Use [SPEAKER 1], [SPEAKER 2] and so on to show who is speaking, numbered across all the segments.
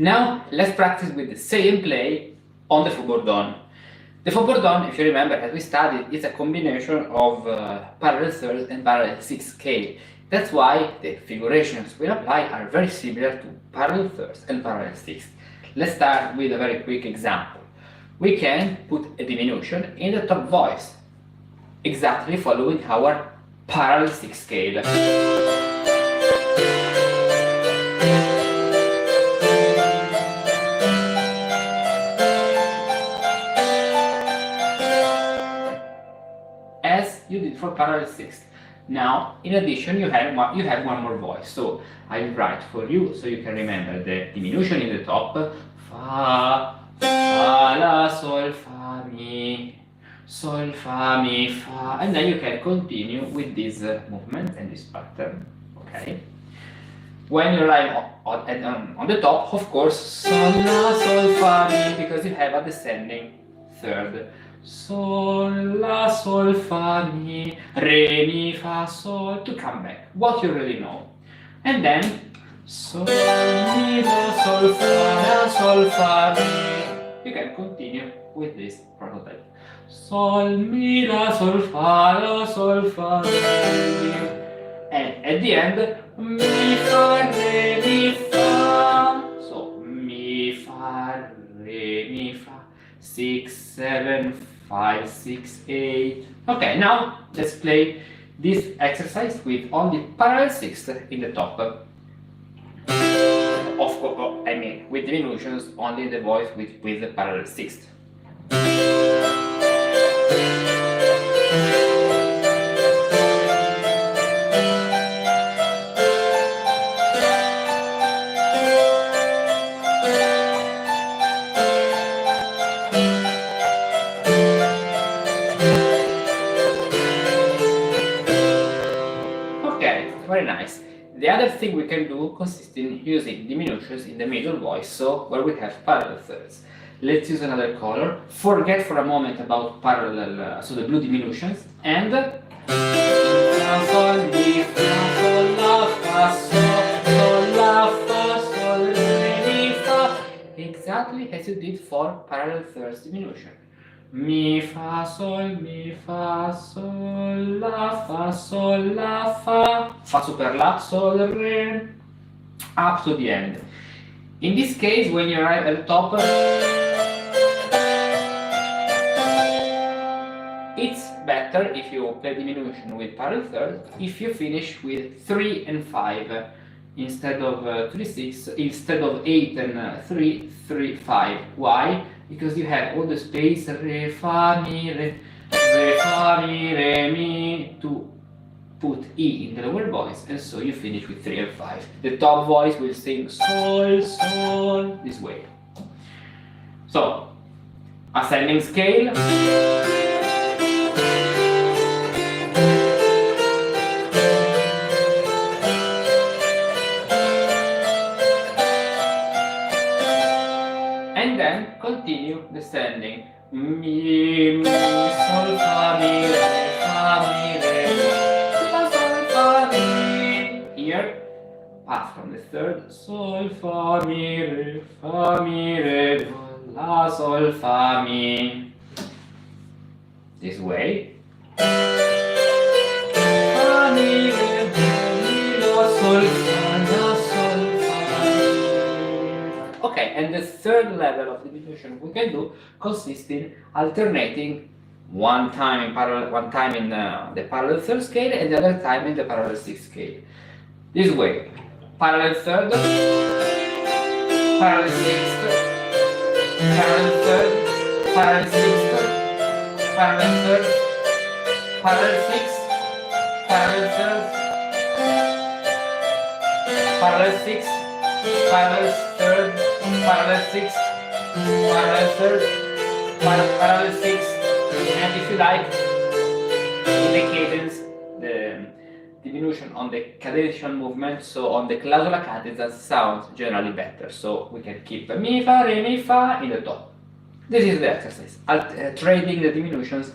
[SPEAKER 1] Now let's practice with the say and play on the four-board. The four-board, if you remember, as we studied, is a combination of parallel thirds and parallel sixths scale. That's why the figurations we apply are very similar to parallel thirds and parallel sixths. Let's start with a very quick example. We can put a diminution in the top voice, exactly following our parallel sixth scale. As you did for parallel sixth. Now, in addition, you have one more voice. So I will write for you so you can remember the diminution in the top. Fa, fa, la, sol, fa, mi, sol, fa, mi, fa, and then you can continue with this movement and this pattern. Okay. When you arrive on the top, of course, sol, la, sol, fa, mi, because you have a descending third. Sol, la, sol, fa, mi, re, mi, fa, sol, to come back, what you already know. And then, sol, mi, la, sol, fa, la, sol, fa, mi. You can continue with this prototype. Sol, mi, la, sol, fa, la, sol, fa, mi. And at the end, mi, fa, re, mi, fa. So, mi, fa, re, mi, fa. 6, 7, 5, 6, 8. Okay, now let's play this exercise with only parallel sixth in the top. Of course, I mean with diminutions only in the voice with the parallel sixth. Very nice. The other thing we can do consists in using diminutions in the middle voice, so where we have parallel thirds. Let's use another color. Forget for a moment about parallel, so the blue diminutions, and sol, mi, fa, sol, la, fa, sol, la, fa, sol, re, mi, fa, exactly as you did for parallel thirds diminution. Mi, fa, sol, la, fa super la, sol, re, up to the end. In this case, when you arrive at the top, it's better if you play diminution with parallel third, if you finish with 3 and 5, instead of 3, 6, instead of 8 and 3, 3, 5. Why? Because you have all the space re, fa, mi, re, mi to put E in the lower voice, and so you finish with 3 and 5. The top voice will sing sol, sol, this way. So, ascending scale. And then continue descending. Mi, sol, fa, mi, re, la, sol, fa, mi. Here, pass from the third. Sol, fa, mi, re, la, sol, fa, mi. This way. Fa, mi, re, mi, la, sol, fa, la, sol, fa, mi. Okay, and the third level of diminution we can do consists in alternating one time in the parallel third scale and the other time in the parallel sixth scale. This way: parallel third, parallel sixth, parallel third, parallel sixth, parallel third, parallel sixth, parallel third, parallel sixth, parallel third, parallel sixth, parallel third, parallel sixth, and if you like, in the cadence, the diminution on the cadential movement, so on the clausola cadenza sounds generally better, so we can keep mi, fa, re, mi, fa in the top. This is the exercise, trading the diminutions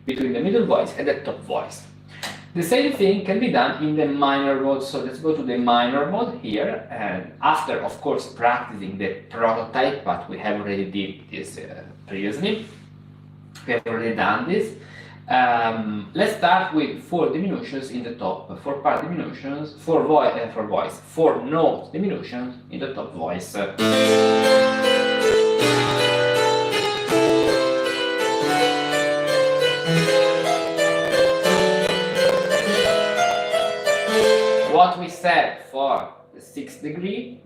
[SPEAKER 1] between the middle voice and the top voice. The same thing can be done in the minor mode, so let's go to the minor mode here, and after, of course, practicing the prototype, but we have already did this previously, we have already done this. Let's start with 4 diminutions in the top, 4 part diminutions, 4 voice, 4 note diminutions in the top voice. What we said for the 6th degree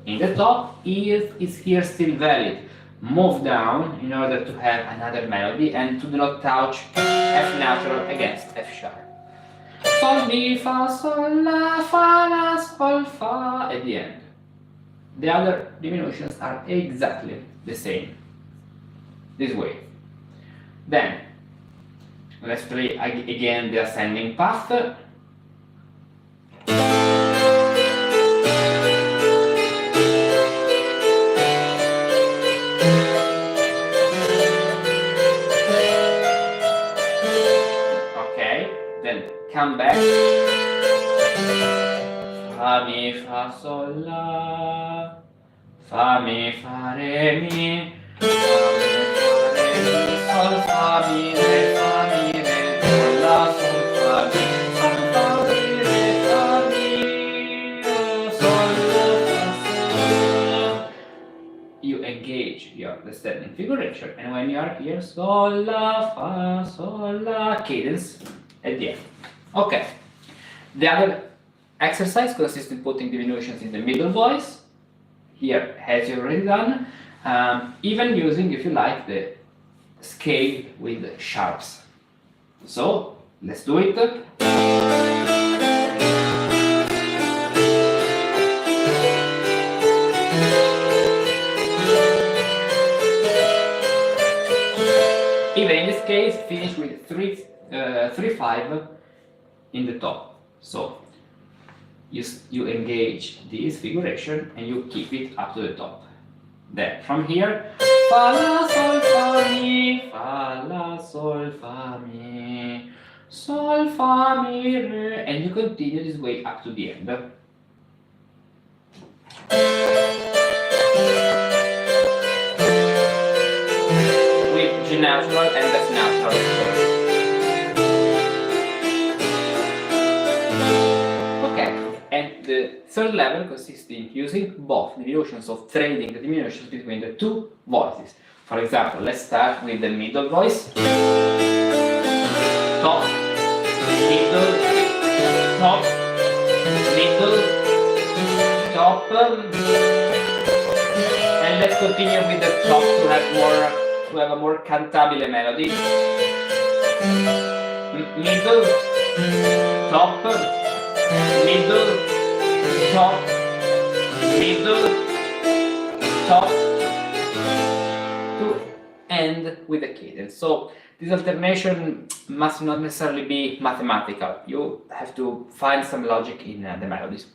[SPEAKER 1] in the top is here still valid. Move down in order to have another melody and to do not touch F natural against F sharp. Sol, mi, fa, sol, la, sol, fa at the end. The other diminutions are exactly the same, this way. Then, let's play again the ascending path. Come back. Fa, mi, fa, sol, la. Fa, mi, fa, re, mi. Fa, mi, fa, re, mi. Sol, fa, mi, re, do, la, sol, fa, mi. Sol, fa, mi, re, fa, mi. Sol, la, fa, sol. You engage your descending figuration, and when you are here, sol, la, fa, sol, la, cadence at the end. Okay, the other exercise consists in putting diminutions in the middle voice, here as you already done, even using, if you like, the scale with sharps. So, let's do it. Even in this case, finish with 3-5 in the top. So you engage this figuration and you keep it up to the top. Then from here, fa, la, sol, fa, mi, fa, la, sol, fa, mi, sol, fa, mi, re, and you continue this way up to the end. With G natural and F natural, of course. And the third level consists in using both diminutions, of trading the diminutions between the 2 voices. For example, let's start with the middle voice. Top, middle, top, middle, top, and let's continue with the top to have a more cantabile melody. Middle, top, middle, top, middle, top, to end with a cadence. So this alternation must not necessarily be mathematical. You have to find some logic in the melodies.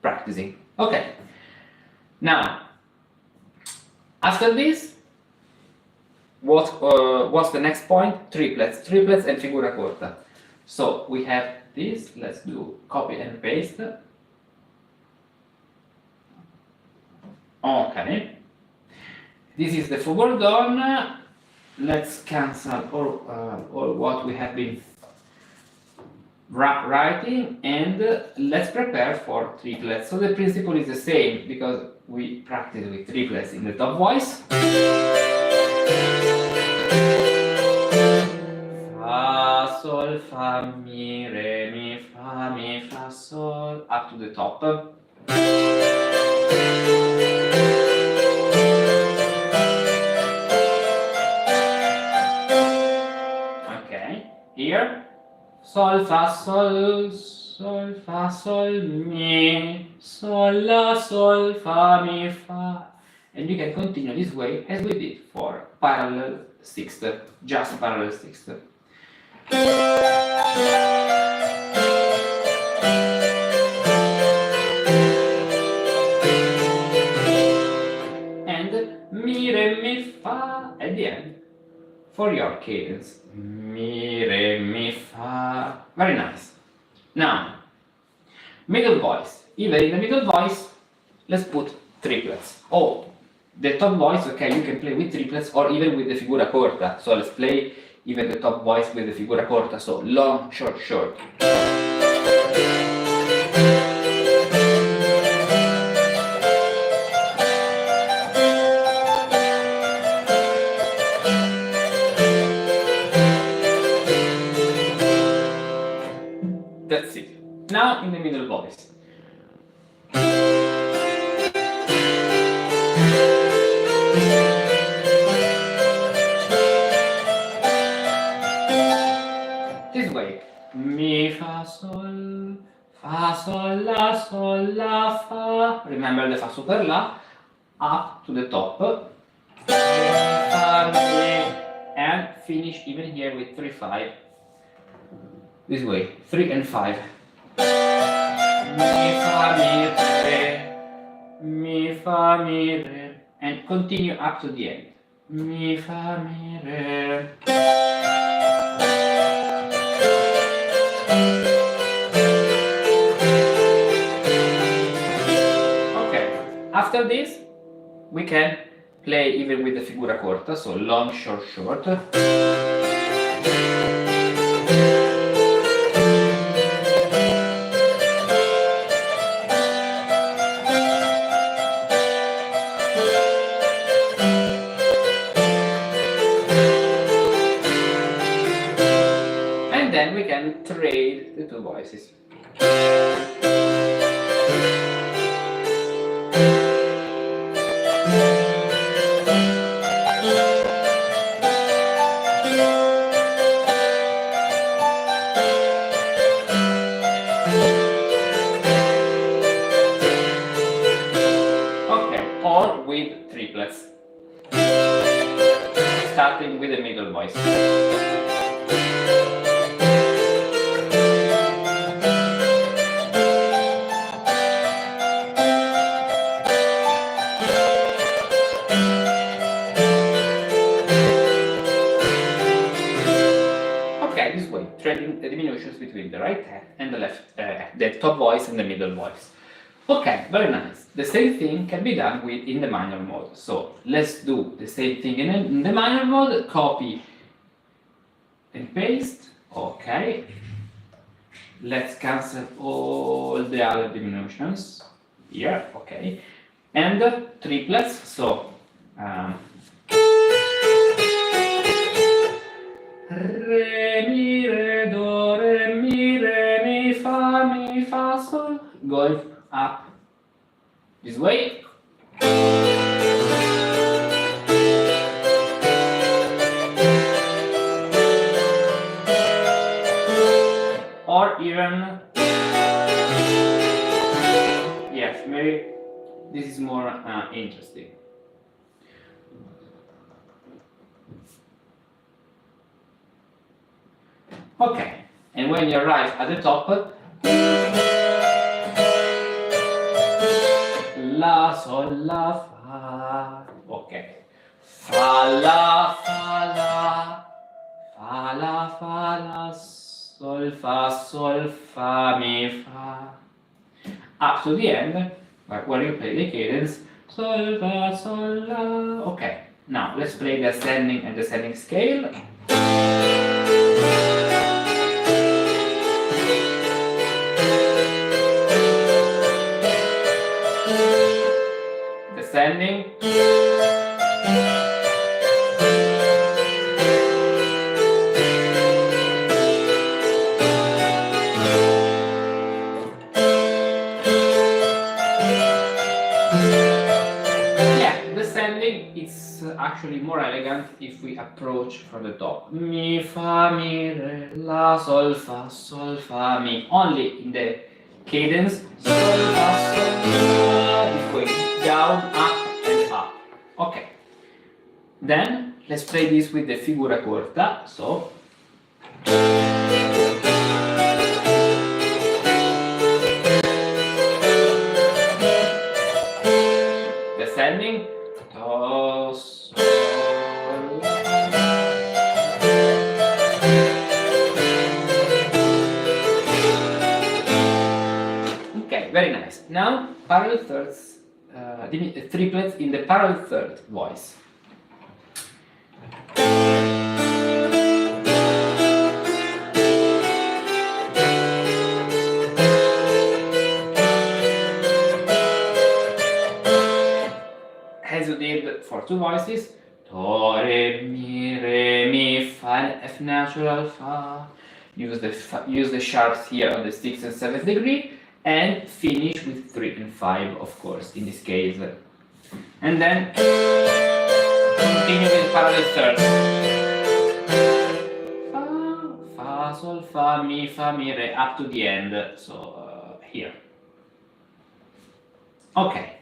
[SPEAKER 1] Practicing. Okay. Now, after this, what's the next point? Triplets and figura corta. So we have this, let's do copy and paste. Okay, this is the forward on. Let's cancel all what we have been writing and let's prepare for triplets. So the principle is the same because we practice with triplets in the top voice. Fa, sol, fa, mi, re, mi, fa, sol, up to the top. Okay, here, sol, fa, sol, sol, fa, sol, mi, sol, la, sol, fa, mi, fa. And you can continue this way as we did for parallel sixth, just parallel sixth. And mi, re, mi, fa at the end. for your cadence. Mi, re, mi, fa. Very nice. Now, middle voice. Even in the middle voice, let's put triplets. Oh, the top voice, okay, you can play with triplets or even with the figura corta. So let's play even the top voice with the figura corta. So long, short, short. That's it. Now in the middle voice. This way. Mi, fa, sol, la, fa. Remember the fa super la. Up to the top. Fa, mi, and finish even here with 3, 5. This way, 3 and 5. Mi, fa, mi, re. Mi, fa, mi, re. And continue up to the end. Mi, fa, mi, re. Okay, after this, we can play even with the figura corta, so long, short, short. And then we can trade the two voices. Or with triplets, starting with the middle voice. Okay, this way, trading the diminutions between the right hand and the left, the top voice and the middle voice. Okay, very nice. The same thing can be done in the minor mode. So let's do the same thing in the minor mode. Copy and paste. Okay. Let's cancel all the other diminutions here. Okay. And triplets. So re mi re do re mi fa sol. Going up this way. Or even, yes, maybe this is more interesting. Okay, and when you arrive at the top, la, sol, la, fa. Okay. Fa, la, fa, la. Fa, la, fa, la. Sol, fa, mi, fa. Up to the end, where you play the cadence. Sol, fa, sol, la. Okay. Now, let's play the ascending and descending scale. Descending. Yeah, descending is actually more elegant if we approach from the top. Mi, fa, mi, re, la, sol, fa, mi. Only in the cadence. Sol, fa, if we down, up, and up. Okay. Then let's play this with the figura corta. So descending. Do, sol, now parallel thirds, triplets in the parallel third voice. As you did for two voices, do, re, mi, fa, F natural, fa. Use the sharps here on the 6th and 7th degree, and finish with 3 and 5, of course, in this case. And then continue with parallel thirds. Fa, sol, fa, mi, re, up to the end. So here. Okay.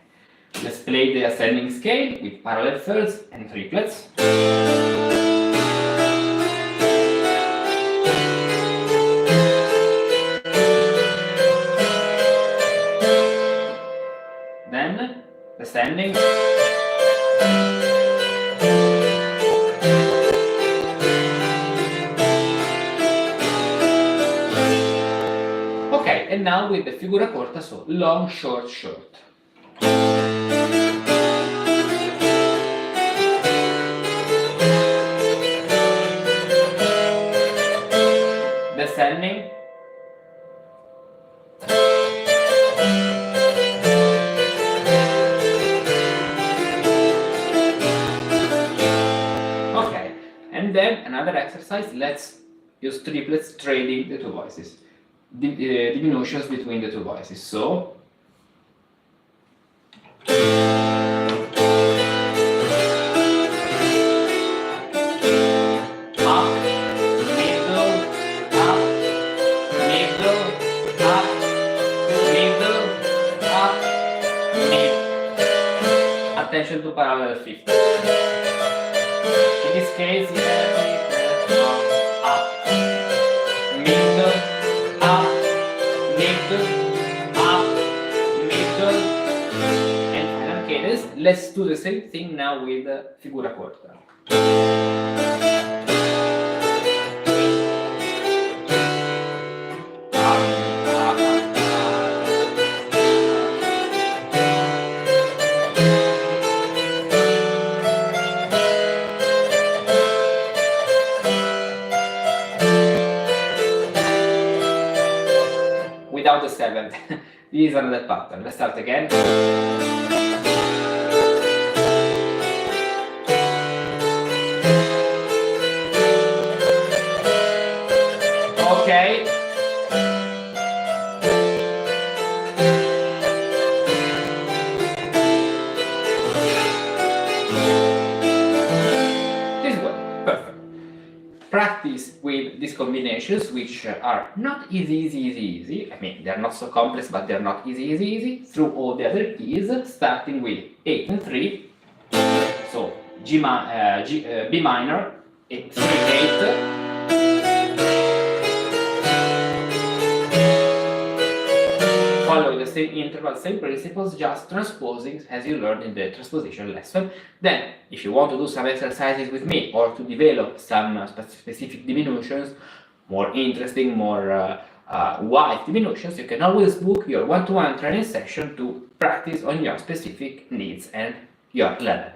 [SPEAKER 1] Let's play the ascending scale with parallel thirds and triplets. Then descending. Okay, and now with the figura corta, so long, short, short. Descending. Okay, and then another exercise, let's use triplets trading the two voices. Diminutions between the two voices. So attention to parallel fifth. In this case, you have up, middle, up, middle, up, middle, and final cadence. Let's do the same thing now with figura corta. Without the seventh. This is another pattern. Let's start again. Okay. This is good. Perfect. Practice with these combinations, which are not easy. I mean, they're not so complex, but they're not easy, through all the other keys, starting with 8 and 3. So B minor, 3, 8. Follow the same interval, same principles, just transposing as you learned in the transposition lesson. Then, if you want to do some exercises with me or to develop some specific diminutions, more interesting, more wide diminutions, you can always book your one-to-one training session to practice on your specific needs and your level.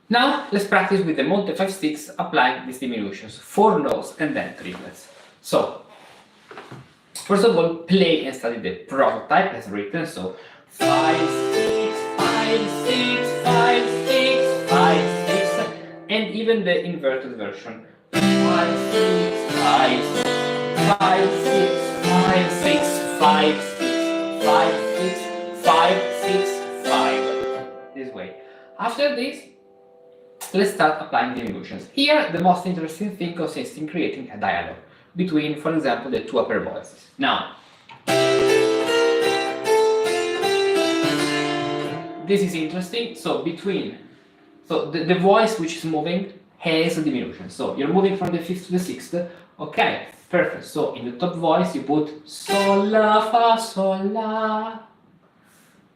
[SPEAKER 1] Now let's practice with the Monte 5/6 applying these diminutions, 4 notes and then triplets. So first of all, play and study the prototype as written. So 5 6 5 6 5 6 5 6, and even the inverted version 5 6 5 5 6 5 6 5 6 5 6 5 6 5, this way. After this, let's start applying diminutions. Here, the most interesting thing consists in creating a dialogue between, for example, the two upper voices. Now, this is interesting. So the voice which is moving has a diminution. So you're moving from the fifth to the sixth. Okay, perfect. So in the top voice you put sol la fa sol la,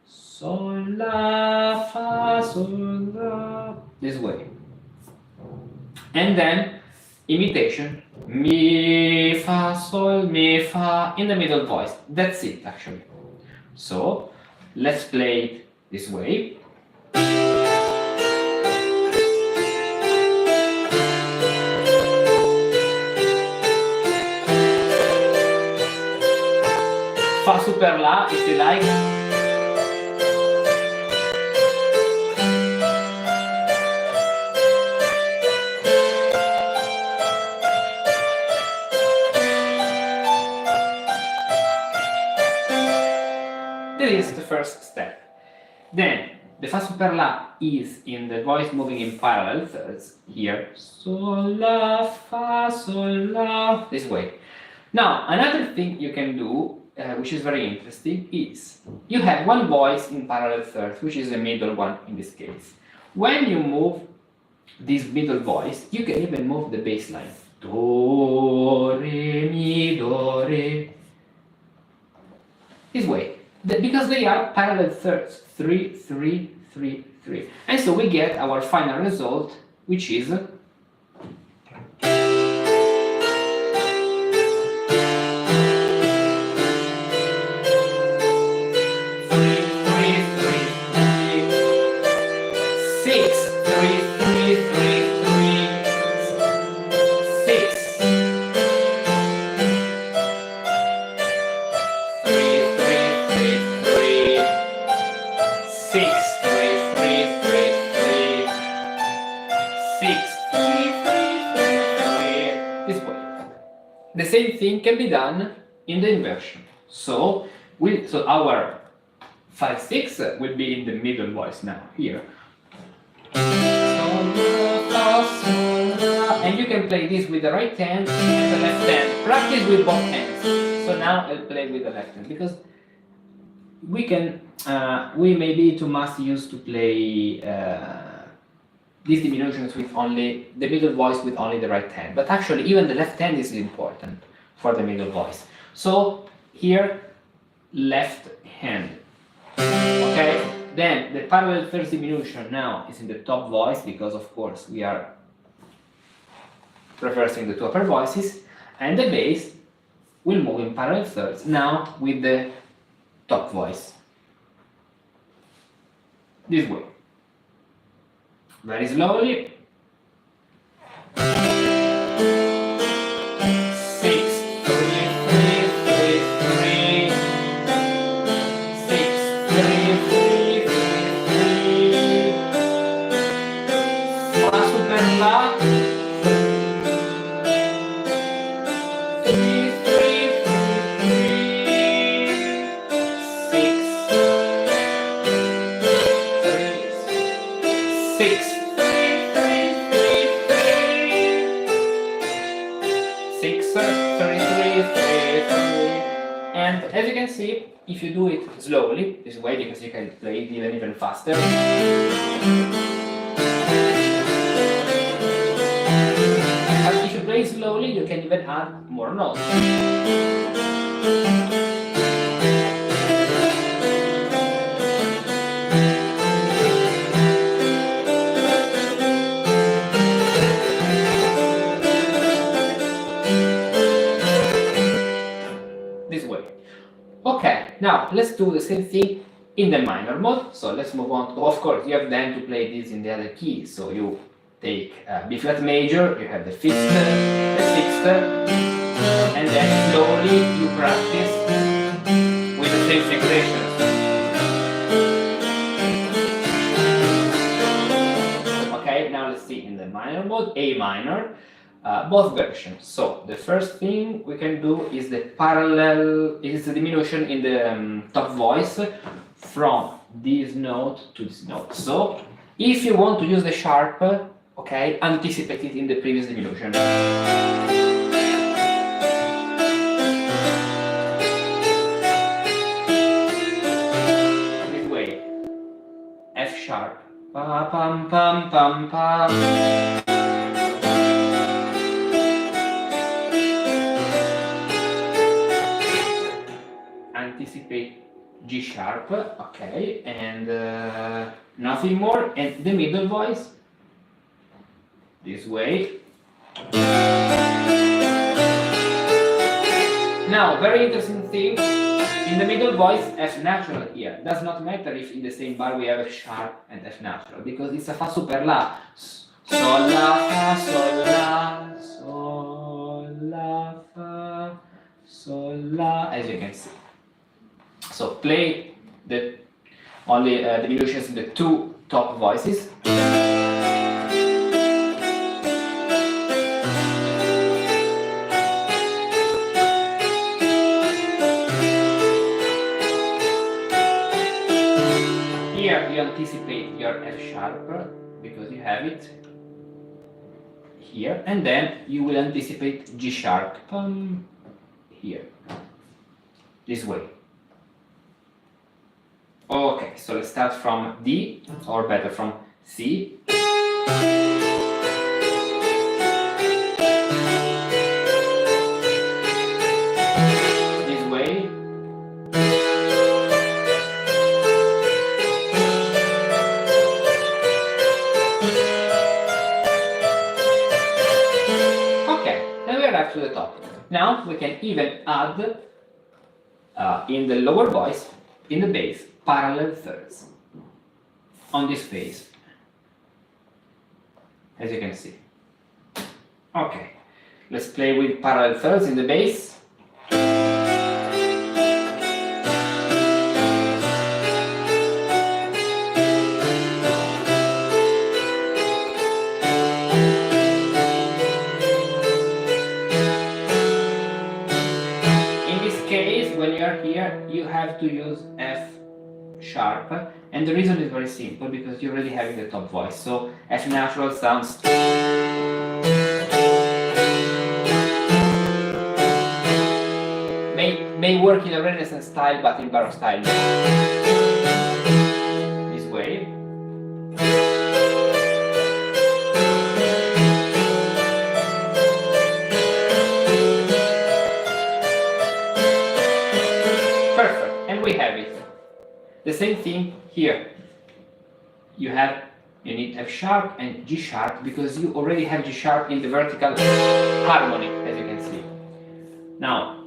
[SPEAKER 1] sol la fa sol la, this way. And then imitation mi fa sol mi fa in the middle voice. That's it actually. So let's play it this way. Fa super la if you like. This is the first step. Then the fa super la is in the voice moving in parallel thirds here. Sol la fa sol la, this way. Now another thing you can do, which is very interesting, is you have one voice in parallel thirds, which is the middle one in this case. When you move this middle voice, you can even move the bass line. Do re mi do re, this way. Because they are parallel thirds, 3 3 3 3, and so we get our final result, which is 6 3 3 3 3, this way. The same thing can be done in the inversion. So our 5 6 will be in the middle voice now here. And you can play this with the right hand and the left hand. Practice with both hands. So now I'll play with the left hand because we may be too much used to play these diminutions with only the middle voice with only the right hand. But actually, even the left hand is important for the middle voice. So here, left hand. Okay. Then the parallel thirds diminution now is in the top voice because, of course, we are reversing the two upper voices, and the bass will move in parallel thirds now with the top voice. This way. Very slowly. 6 3 3 3 3 6 3 3 3 3 fa super la 3 3 3 3 6 6 And as you can see, if you do it slowly, this way, because you can play it even faster. But if you play slowly, you can even add more notes. This way. Okay, now let's do the same thing in the minor mode. So let's move on. Of course, you have then to play this in the other key. So you take B flat major, you have the fifth, and then slowly you practice with the same figurations. Okay, now let's see in the minor mode, A minor. Both versions. So the first thing we can do is the diminution in the top voice from this note to this note. So if you want to use the sharp, okay, anticipate it in the previous diminution. This way. F sharp. Pa pam pam pam pam. Anticipate G sharp, okay, and nothing more, and the middle voice this way. Now, very interesting thing, in the middle voice, F natural here. Does not matter if in the same bar we have a sharp and F natural, because it's a fa super la. Sol la fa sol la sol la fa sol la, as you can see. So play the only diminutions in the two top voices. Here you anticipate your F sharp because you have it here, and then you will anticipate G sharp here, this way. Okay, so let's start from D, or better from C. This way. Okay, then we arrive to the top. Now we can even add in the lower voice, in the bass, parallel thirds on this phase, as you can see. Okay, let's play with parallel thirds in the bass. In this case, when you are here, you have to use F sharp, and the reason is very simple, because you already have the top voice. So F natural sounds may work in a Renaissance style, but in Baroque style this way. Perfect, and we have it. The same thing here. You need F sharp and G sharp, because you already have G sharp in the vertical harmony, as you can see. Now,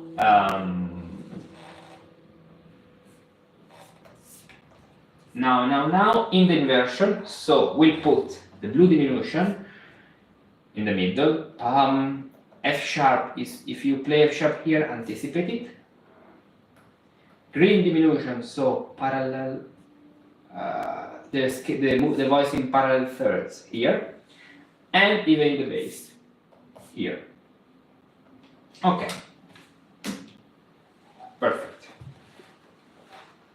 [SPEAKER 1] now in the inversion, so we'll put the blue diminution in the middle. F sharp is, if you play F sharp here, anticipate it. Green diminution, so parallel, the voice in parallel thirds here, and even in the bass here. Okay, perfect.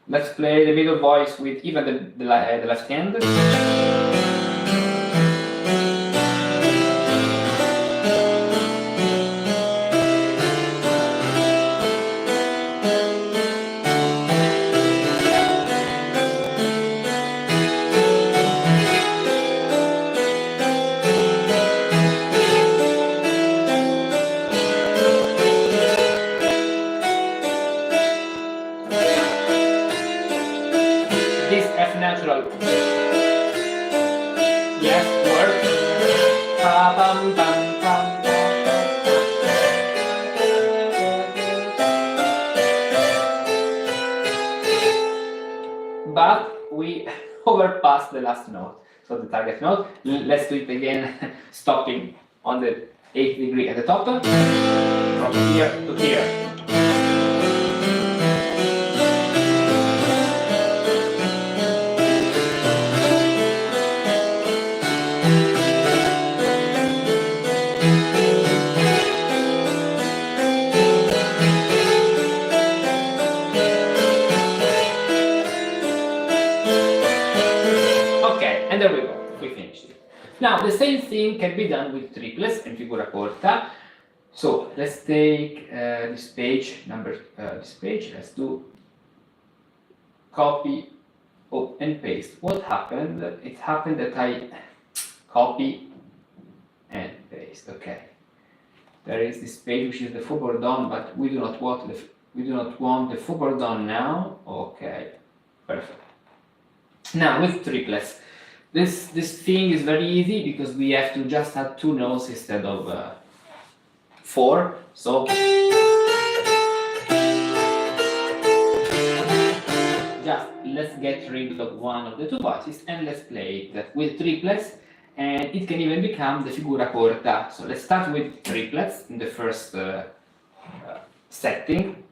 [SPEAKER 1] Let's play the middle voice with even the left hand. This F natural, yes, work. Pa bum bum bum. but we overpassed the last note, so the target note. Let's do it again, stopping on the 8th degree at the top, from here to here. And there we go, we finished it. Now the same thing can be done with triplets and figura corta. So let's take this page, let's do copy and paste. What happened? It happened that I copy and paste. Okay. There is this page which is the faux bourdon, but we do not want the faux bourdon now. Okay, perfect. Now with triplets. This thing is very easy because we have to just add 2 notes instead of 4. So just let's get rid of one of the 2 voices and let's play it with triplets, and it can even become the figura corta. So let's start with triplets in the first setting.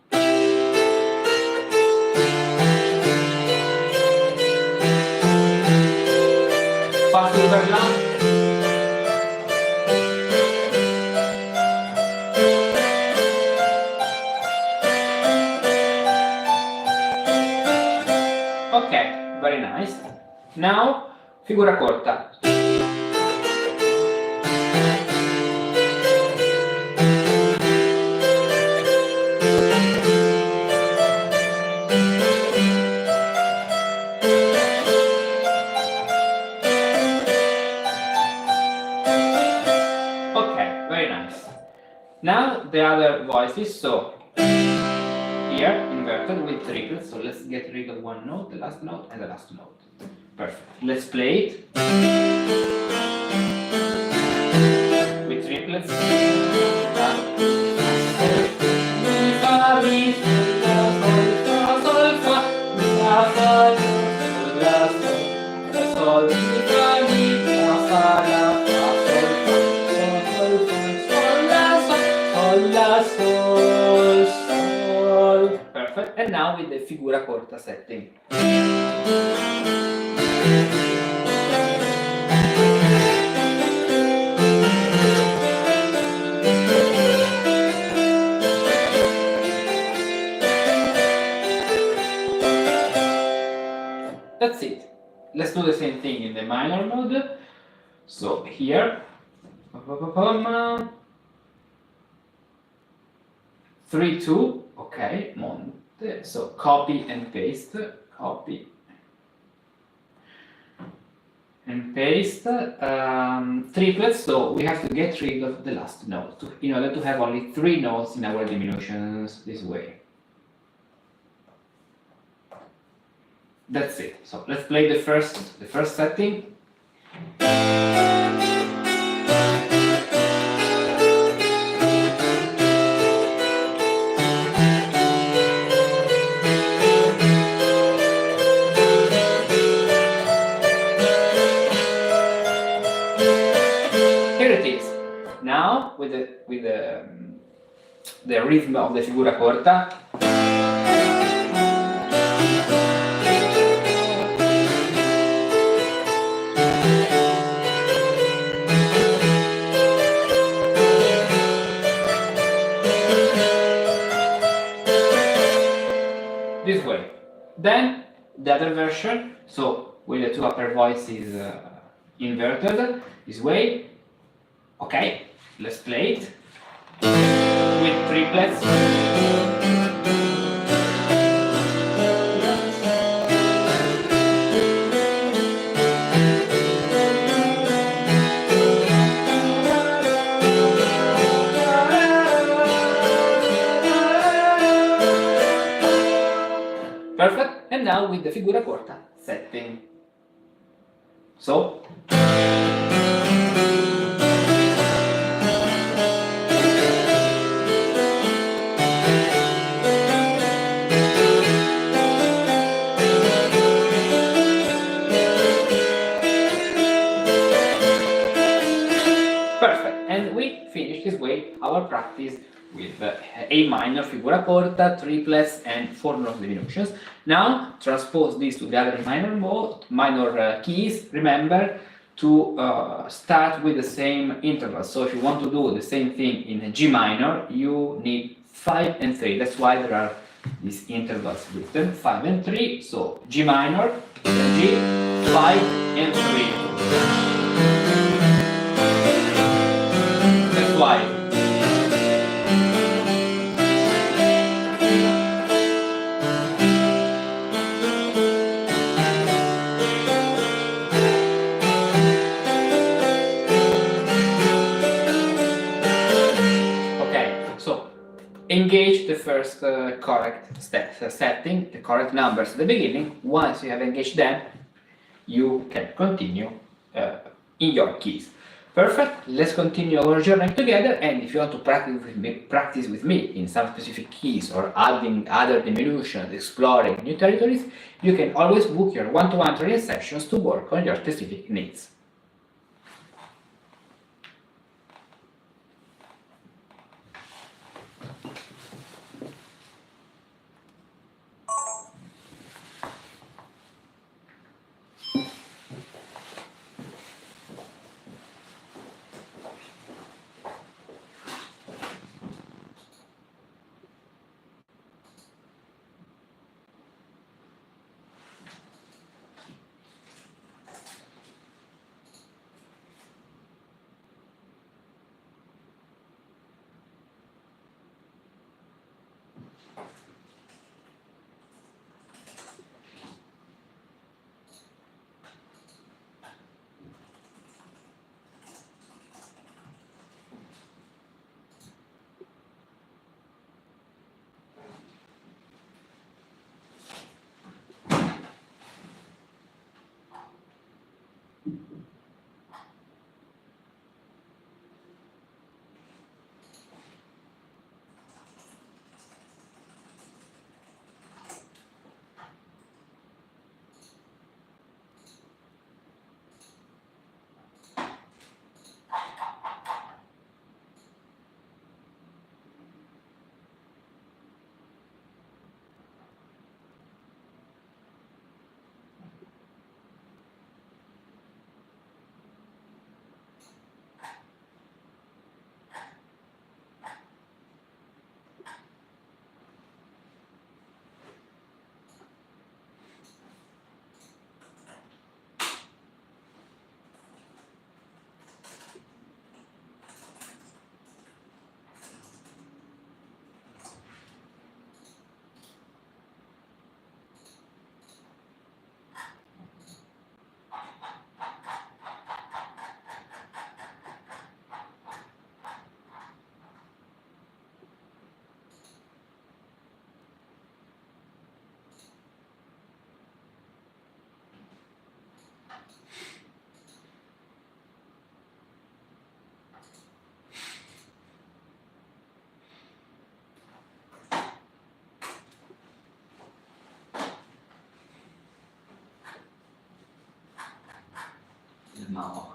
[SPEAKER 1] Okay, very nice. Now, figura corta. Now the other voices, so here inverted with triplets, so let's get rid of one note, the last note and the last note. Perfect. Let's play it with triplets. Perfect. And now with the figura corta setting. That's it. Let's do the same thing in the minor mode. So here, 3-2, okay, monte. So copy and paste, copy and paste. Triplets, so we have to get rid of the last note in order to have only 3 notes in our diminutions this way. That's it. So let's play the first setting. Here it is. Now with the rhythm of the figura corta. This way. Then the other version, so with the 2 upper voices inverted, this way. Okay, let's play it with triplets. Perfect. And now with the figura corta setting. So A minor, figura corta, triplets, and four note diminutions. Now transpose this to the other minor keys. Remember to start with the same interval. So if you want to do the same thing in G minor, you need 5 and 3. That's why there are these intervals written, 5 and 3. So G minor, then G, 5 and 3. That's why. Engage the first correct setting, the correct numbers at the beginning. Once you have engaged them, you can continue in your keys. Perfect. Let's continue our journey together. And if you want to practice with me in some specific keys or adding other diminutions, exploring new territories, you can always book your one-to-one training sessions to work on your specific needs. Now.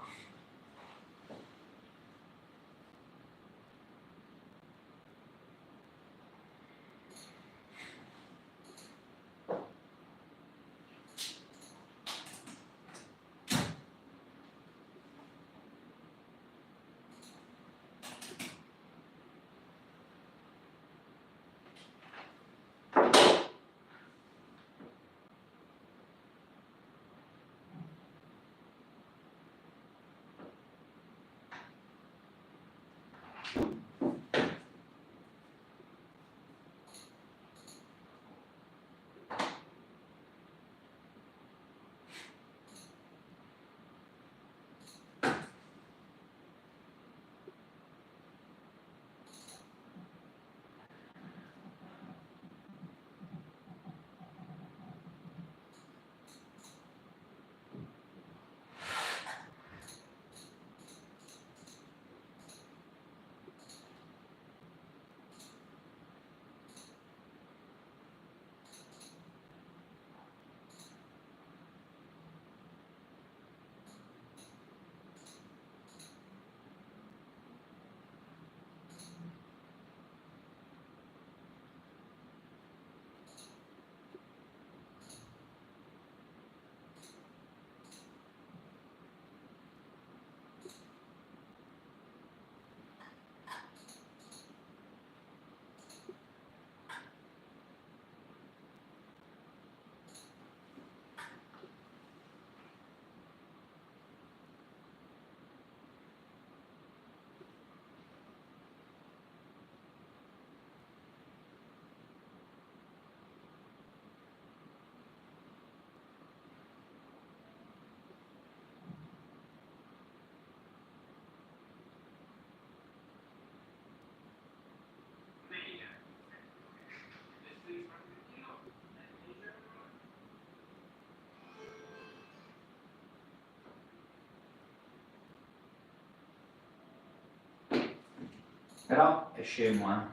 [SPEAKER 1] Però è scemo, eh.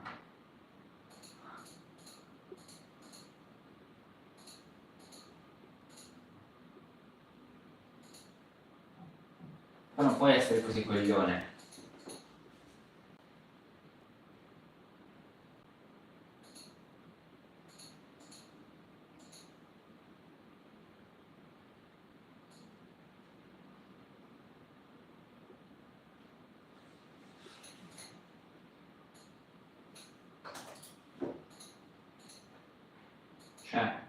[SPEAKER 1] Ma non puoi essere così coglione. Cioè,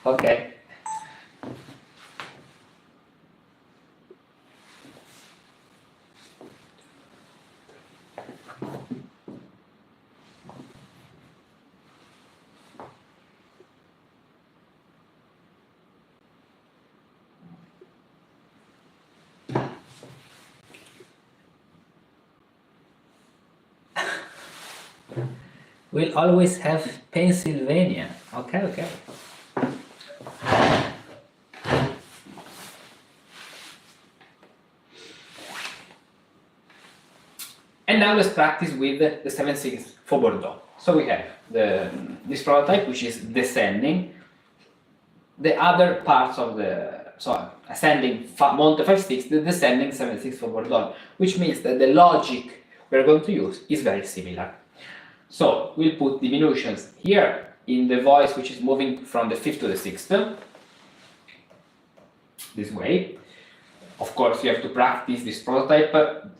[SPEAKER 1] Okay. We'll always have Pennsylvania. Okay, okay. And now let's practice with the 7/6 for Bordeaux. So we have this prototype, which is descending. The other parts of ascending Monte 5/6, the descending 7/6 for Bordeaux, which means that the logic we're going to use is very similar. So we'll put diminutions here in the voice which is moving from the 5th to the 6th, this way. Of course, you have to practice this prototype,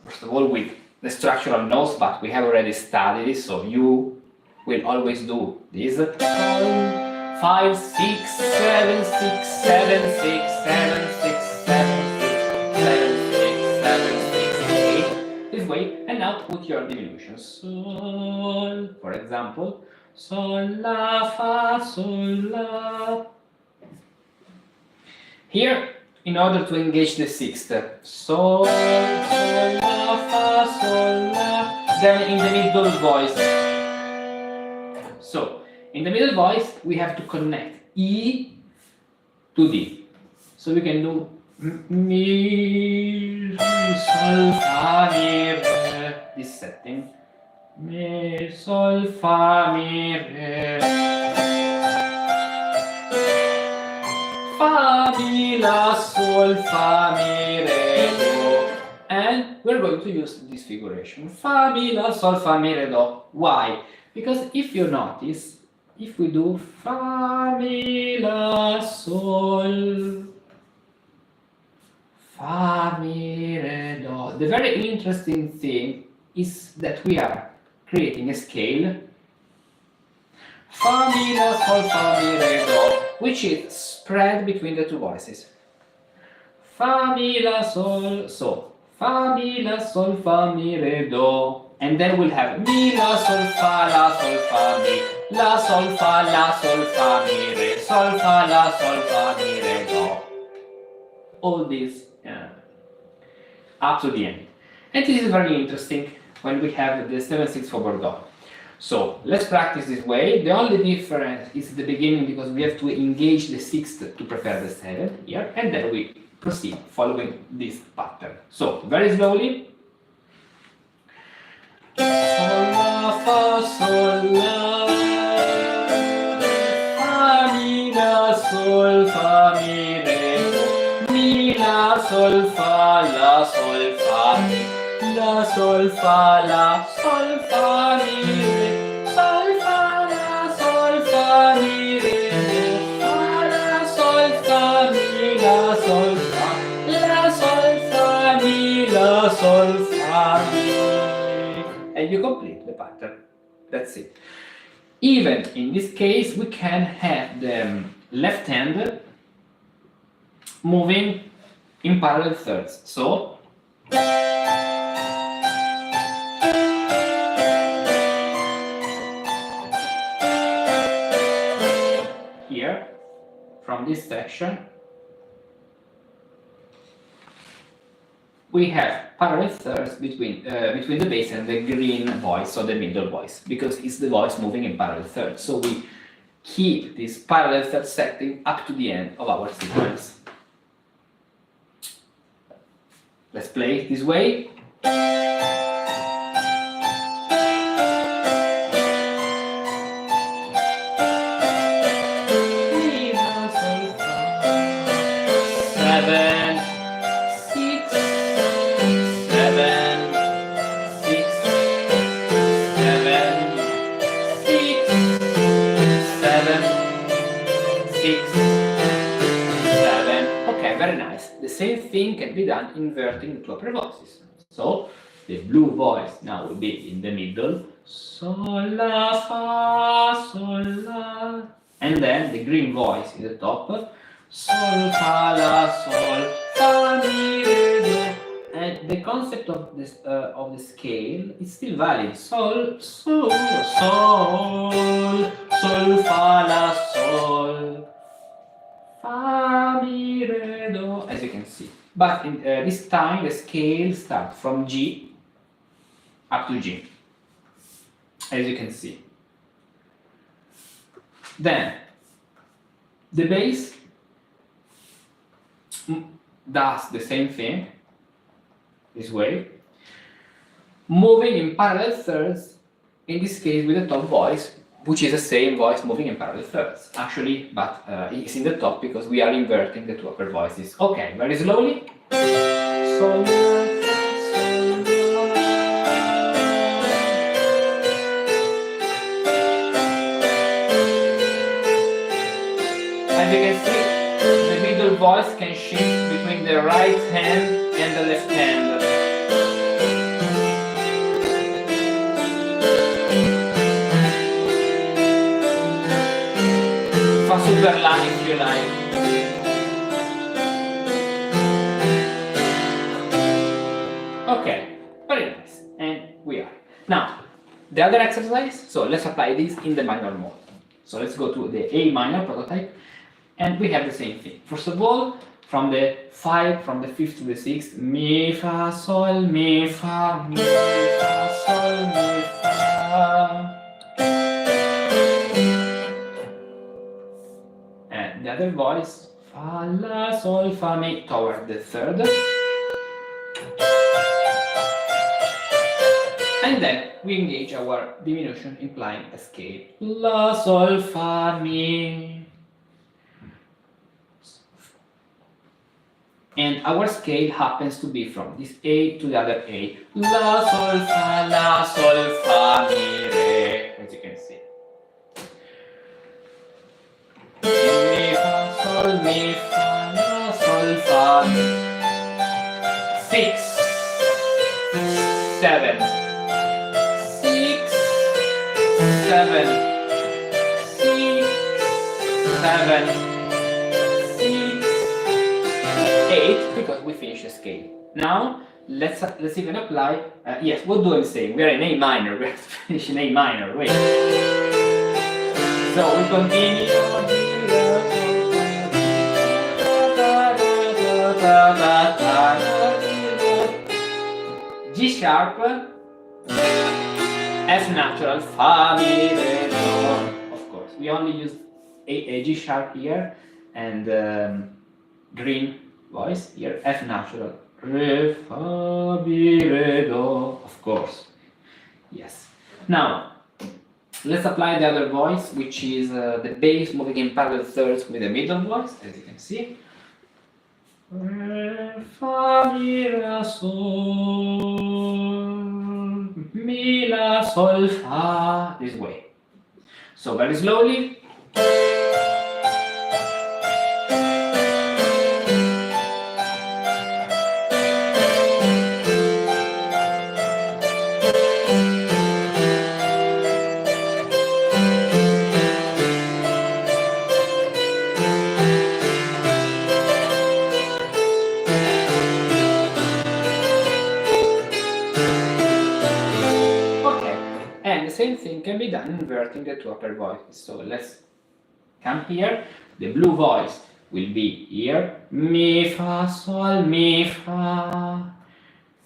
[SPEAKER 1] first of all, with the structural notes, but we have already studied it, so you will always do this. 5, 6, 7, 6, 7, 6, 7, 6, 7, 6, 7, 6, 7, 6, 8. This way, and now put your diminutions. Sol, for example, Sol, La, Fa, Sol, La. Here, in order to engage the 6th, Sol, Sol, La, Fa, Sol, La, then in the middle voice. So, in the middle voice, we have to connect E to D. So we can do Mi, Sol, Fa, Mi, Re, this setting. Mi, Sol, Fa, Mi, Re. Fa, Mi, La, Sol, Fa, Mi, Re, Do. And we're going to use this figuration. Fa, Mi, La, Sol, Fa, Mi, Re, Do. Why? Because if you notice, if we do Fa, Mi, La, Sol, Fa, Mi, Re, Do, the very interesting thing is that we are creating a scale Fa, Mi, La, Sol, Fa, Mi, Re, Do, which is spread between the two voices. Fa, Mi, La, Sol, so Fa, Mi, La, Sol, Fa, Mi, Re, Do, and then we'll have Mi, La, Sol, Fa, La, Sol, Fa, Mi, La, Sol, Fa, La, Sol, Fa, Mi, Re, Sol, Fa, La, Sol, Fa, Mi, Re, Do. All this up to the end. And this is very interesting when we have the 7/6 for Bordeaux. So let's practice this way. The only difference is the beginning, because we have to engage the 6th to prepare the 7th here, and then we proceed following this pattern. So very slowly. Sol, La, Fa, Sol, La, Fa, Mi, La, Sol, Fa, Mi, Re, Do, Mi, La, Sol, Fa, La, Sol, Fa, Mi, La, Sol, Fa, La, Sol, Fa, Mi, Re, Sol, Fa, La, Sol, Fa, Mi, Re, Do, Fa, La, Sol, Fa, Mi, La, Sol, Fa, La, Sol, Fa, Mi, La, Sol, Fa, Mi. And you complete the pattern. That's it. Even in this case, we can have the left hand moving in parallel thirds. So here, from this section, we have parallel thirds between the bass and the green voice, or the middle voice, because it's the voice moving in parallel thirds. So we keep this parallel third setting up to the end of our sequence. Let's play it this way. Same thing can be done inverting the two upper voices. So the blue voice now will be in the middle. Sol, La, Fa, Sol, La. and then the green voice in the top, sol, fa, la, sol, fa, mi, re, do. And the concept of this of the scale is still valid. Sol, sol, sol, sol, fa, la, sol, fa, mi, re, do, as you can see. But in, this time the scale starts from G up to G, as you can see. Then the bass does the same thing, this way, moving in parallel thirds, in this case with the top voice, which is the same voice moving in parallel thirds, actually, but it's in the top because we are inverting the two upper voices. Okay, very slowly. Sol, as you can see, the middle voice can shift between the right hand and the left hand. Fa super la if you like. Okay, very nice. And we are. Now, the other exercise, so let's apply this in the minor mode. So let's go to the A minor prototype, and we have the same thing. First of all, from the 5, from the 5th to the 6th, mi, fa, sol, mi, fa, sol, mi, fa. And the other voice, fa, la, sol, fa, mi, toward the 3rd. And then we engage our diminution implying a scale. La, sol, fa, mi. And our scale happens to be from this A to the other A. La, sol, fa, mi, re, as you can see. Mi, fa, sol, mi, fa, la, sol, fa, mi. 6, 7, 6, 7, 6, 7, 6, 8, because we finished the scale. Now let's even apply. Yes, what do I say? We are in A minor. We have to finish in A minor. Wait. So we continue. G sharp, F natural, fa, mi, re, do. Of course, we only use a G sharp here, and green voice here, F natural, re, fa, mi, re, do. Of course, yes. Now let's apply the other voice, which is the bass moving in parallel thirds with the middle voice, as you can see. Re, fa, mi, re, sol, mi, la, sol, fa, this way. So very slowly. Same thing can be done inverting the two upper voices. So let's come here. The blue voice will be here, mi, fa, sol, mi, fa.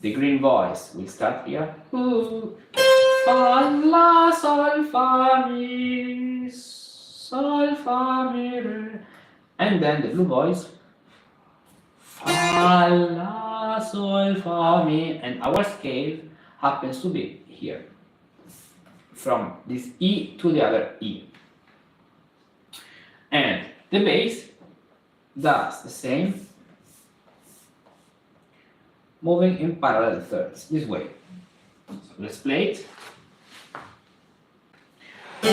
[SPEAKER 1] The green voice will start here, fa, la, sol, fa, mi, re. And then the blue voice, fa, la, sol, fa, mi. And our scale happens to be here, from this E to the other E. And the bass does the same, moving in parallel thirds, this way. So let's play it. Mi,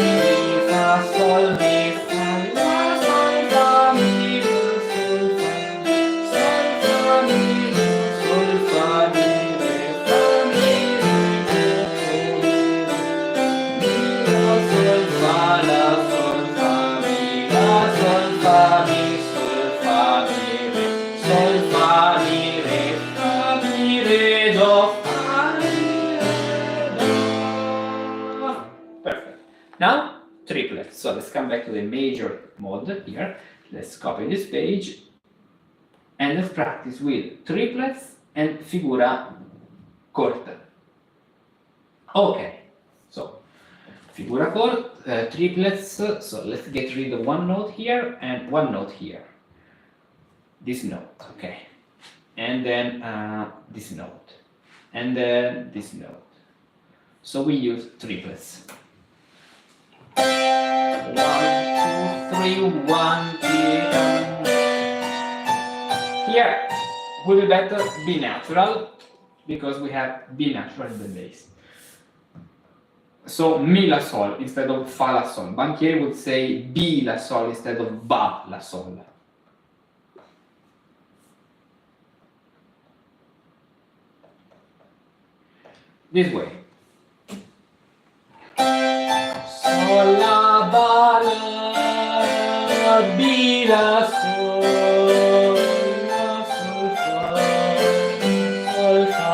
[SPEAKER 1] fa, sol, mi, fa, la, sol, fa, mi, re, sol, fa, mi, re, sol, fa, mi, re, fa, mi, re, sol, fa, la, sol, fa, mi, Now triplets. So let's come back to the major mode here. Let's copy this page and let's practice with triplets and figura corta. Okay, so figura corta, triplets. So let's get rid of one note here and one note here. This note, okay, and then this note, and then this note. So we use triplets. 1, 2, 3, 1, 2. Here will be better B natural because we have B natural in the bass. So Mi La Sol instead of Fa La Sol. Banchieri would say B La Sol instead of Ba La Sol. This way. Sol La Ba La Bi La Sol La Sol Fa Sol Fa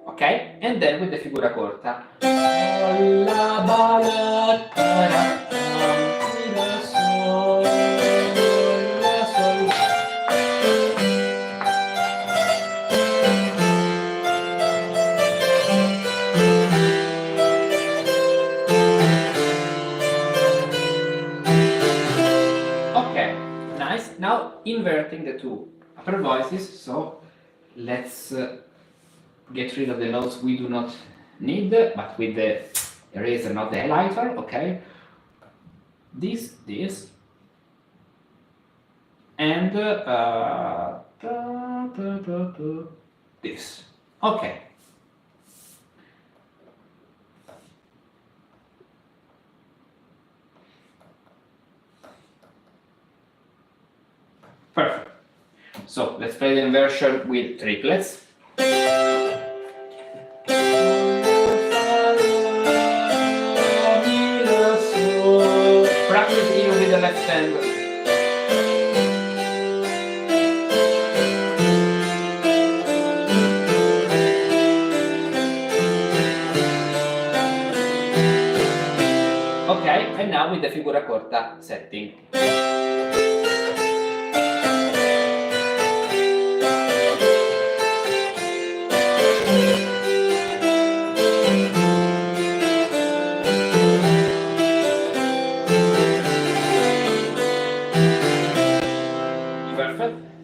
[SPEAKER 1] okay, and then with the figura corta. Sol La Ba La Ta La Mi La Sol La Sol. Okay, nice. Now inverting the two upper voices. So let's get rid of the notes we do not need, but with the eraser, not the highlighter. Okay, this, and this. Okay. Perfect. So let's play the inversion with triplets. Practice even with the left hand. Okay, and now with the figura corta setting.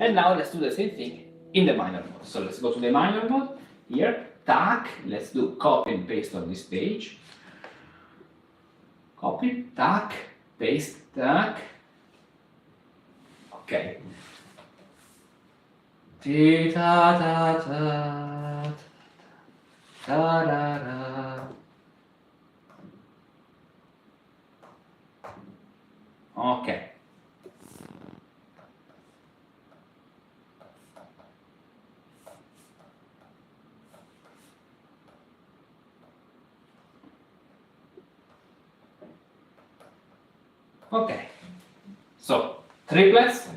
[SPEAKER 1] And now let's do the same thing in the minor mode. So let's go to the minor mode. Here, tac, let's do copy and paste on this page. Copy, tac, paste, tac. Okay. Ti ta ta ta ta ra ra. Okay. Okay, so triplets.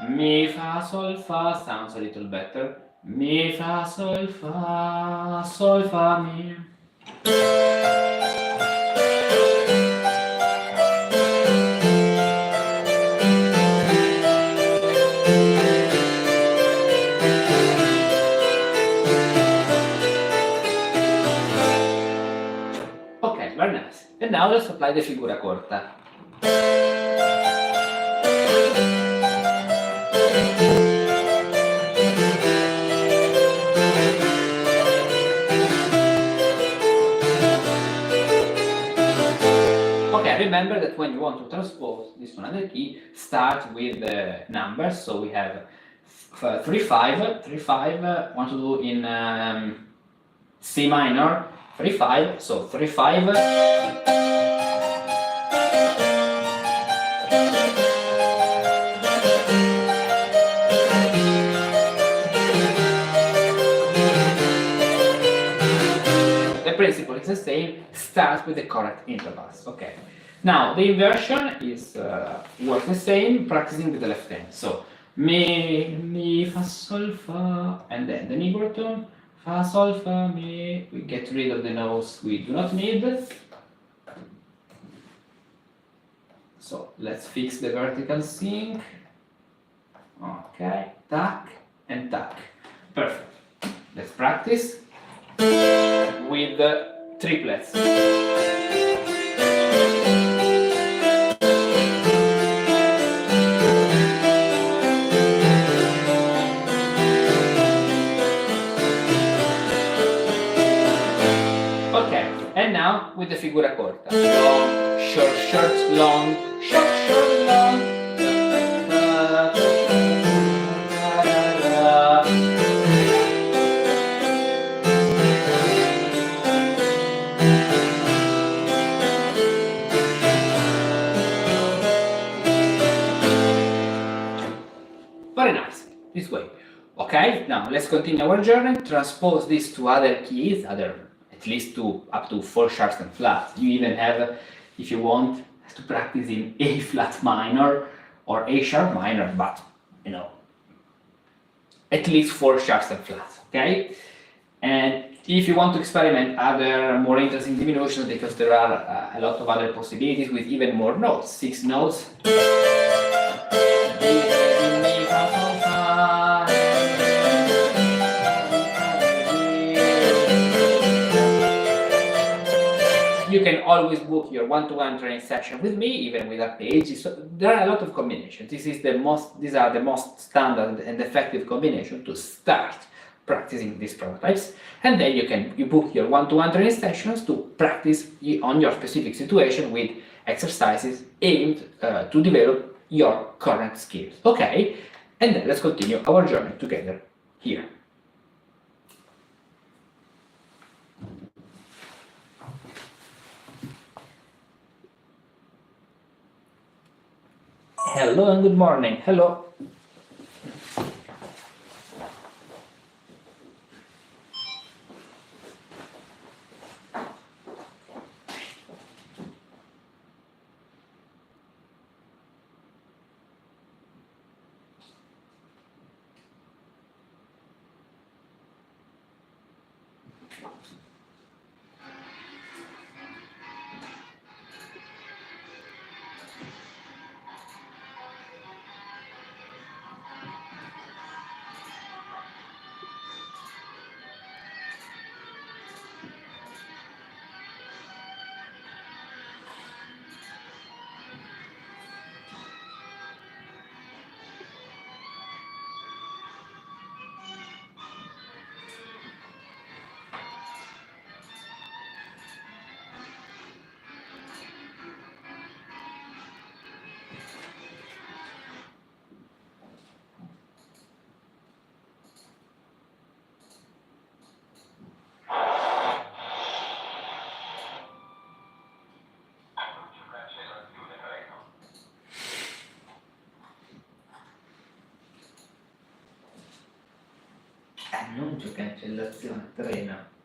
[SPEAKER 1] Mi fa sol fa sounds a little better. Mi fa sol fa mi. Okay, very nice. And now let's apply the figura corta. Okay, remember that when you want to transpose this to another key, start with the numbers. So we have 3 5, 3 5. Want to do in C minor, 3 5. So 3 5. The principle is the same. Start with the correct intervals. Okay. Now the inversion is works the same, practicing with the left hand. So mi, fa, sol, fa, and then the neighbor tone, fa, sol, fa, mi. We get rid of the notes we do not need. So let's fix the vertical sync. Okay, tack and tack. Perfect. Let's practice with the triplets. Okay, and now with the figura corta. Long, short, short, long, short, short, long. Very nice, this way. Okay, now let's continue our journey, transpose this to other keys, at least up to 4 sharps and flats. You even have, if you want, to practice in A flat minor or A sharp minor, but you know, at least 4 sharps and flats, okay? And if you want to experiment other more interesting diminutions, because there are a lot of other possibilities with even more notes, 6 notes. You can always book your one-to-one training session with me, even with a page. So there are a lot of combinations. These are the most standard and effective combination to start practicing these prototypes. And then you book your one-to-one training sessions to practice on your specific situation with exercises aimed to develop your current skills. Okay, and then let's continue our journey together here. Hello and good morning. Hello. Annuncio cancellazione treno.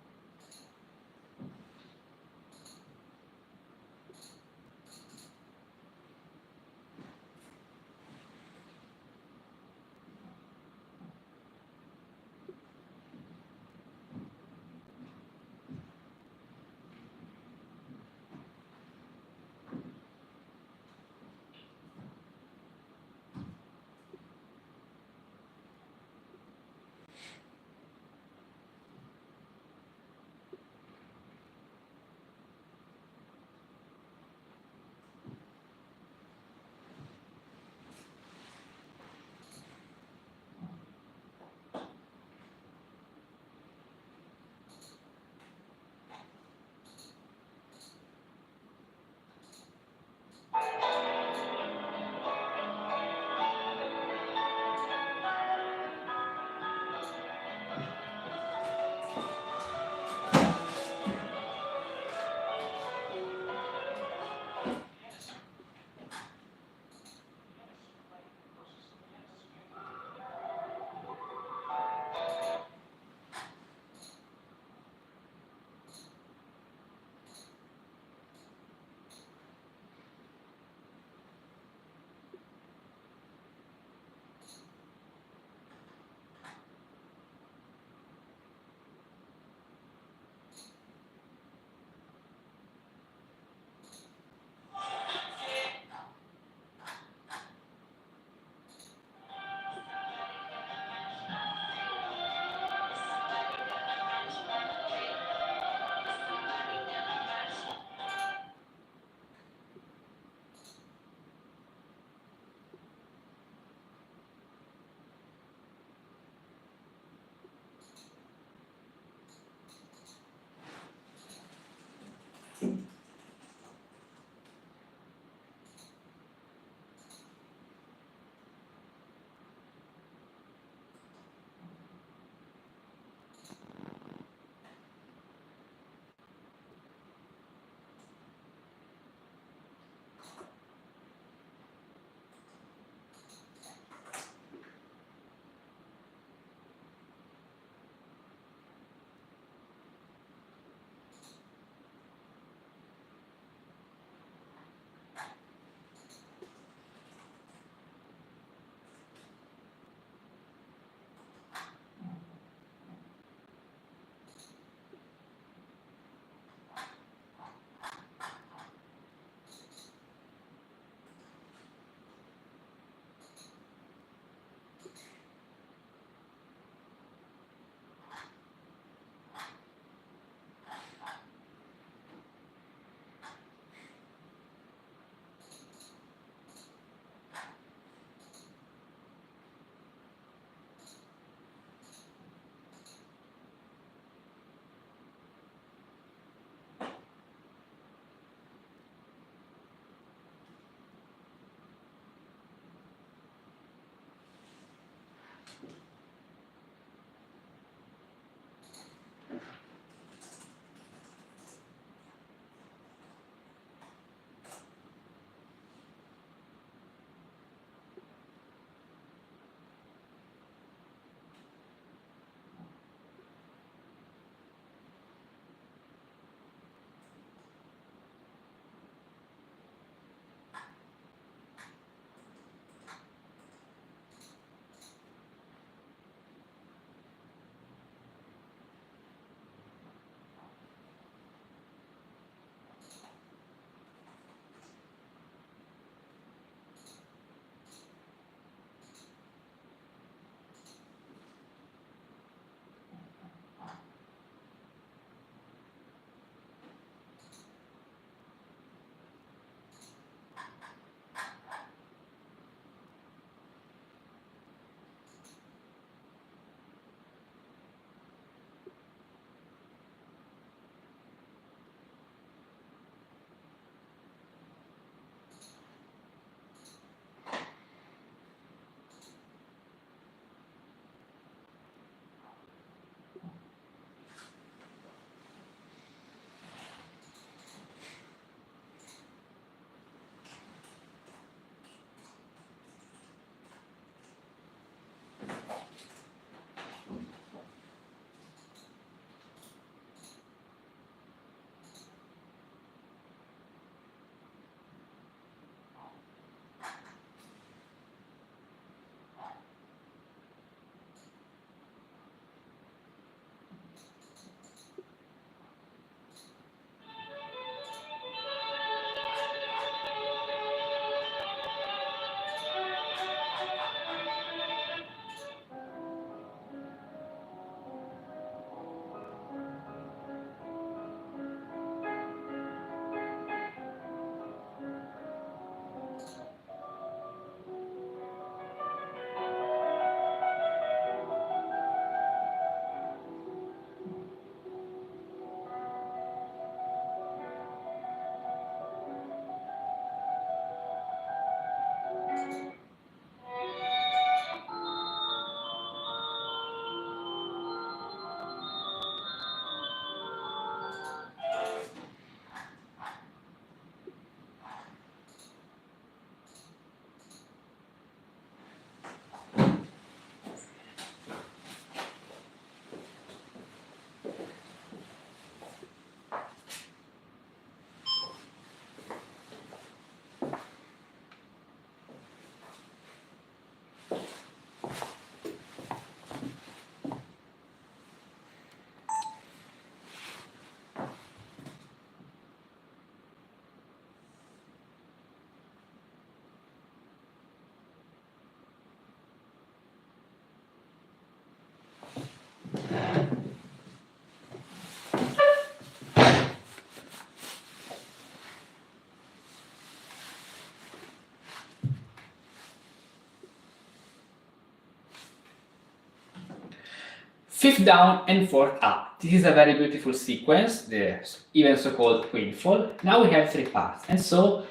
[SPEAKER 1] fifth down and fourth up. This is a very beautiful sequence, the even so-called quintuple. Now we have three parts, and so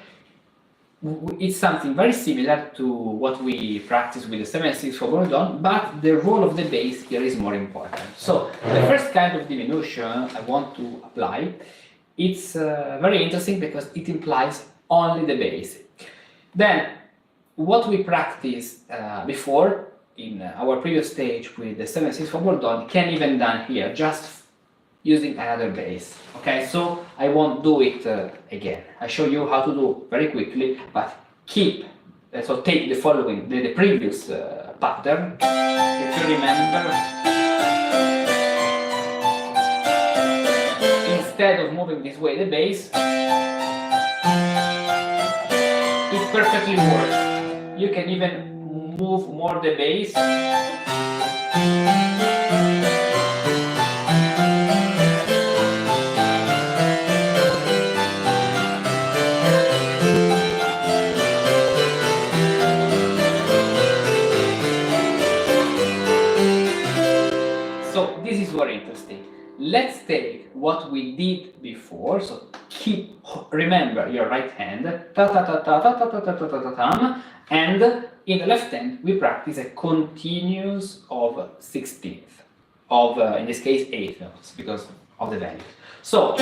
[SPEAKER 1] it's something very similar to what we practice with the 7/6 for Don, but the role of the bass here is more important. So the first kind of diminution I want to apply, it's very interesting because it implies only the bass. Then what we practiced before in our previous stage with the 7/6 for Don can even done here, just using another bass. Okay, so I won't do it again. I show you how to do very quickly, but keep, so take the following, the previous pattern. If you remember, instead of moving this way the bass, it perfectly works. You can even move more the bass. So this is very interesting. Let's take what we did before. So remember your right hand, ta ta ta ta ta ta ta ta ta ta ta, and in the left hand we practice a continuous of 16th of in this case 8th notes because of the value. So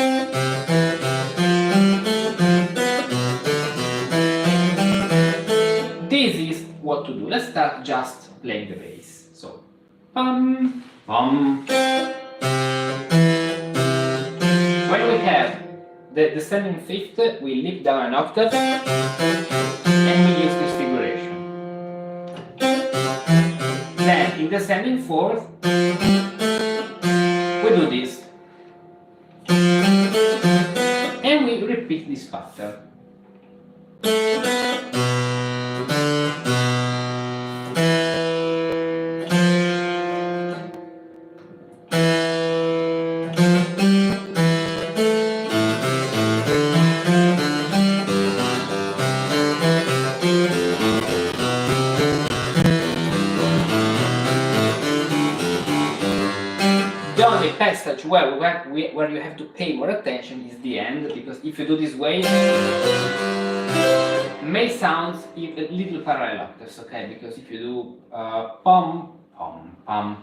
[SPEAKER 1] this is what to do. Let's start just playing the bass. So pum pum. When we have the descending fifth, we lift down an octave and we use this figuration. Then in descending fourth, we do this. And we repeat this pattern. The only passage where you have to pay more attention is the end, because if you do this way, may sound a little parallel octaves, okay? Because if you do pom pom pom,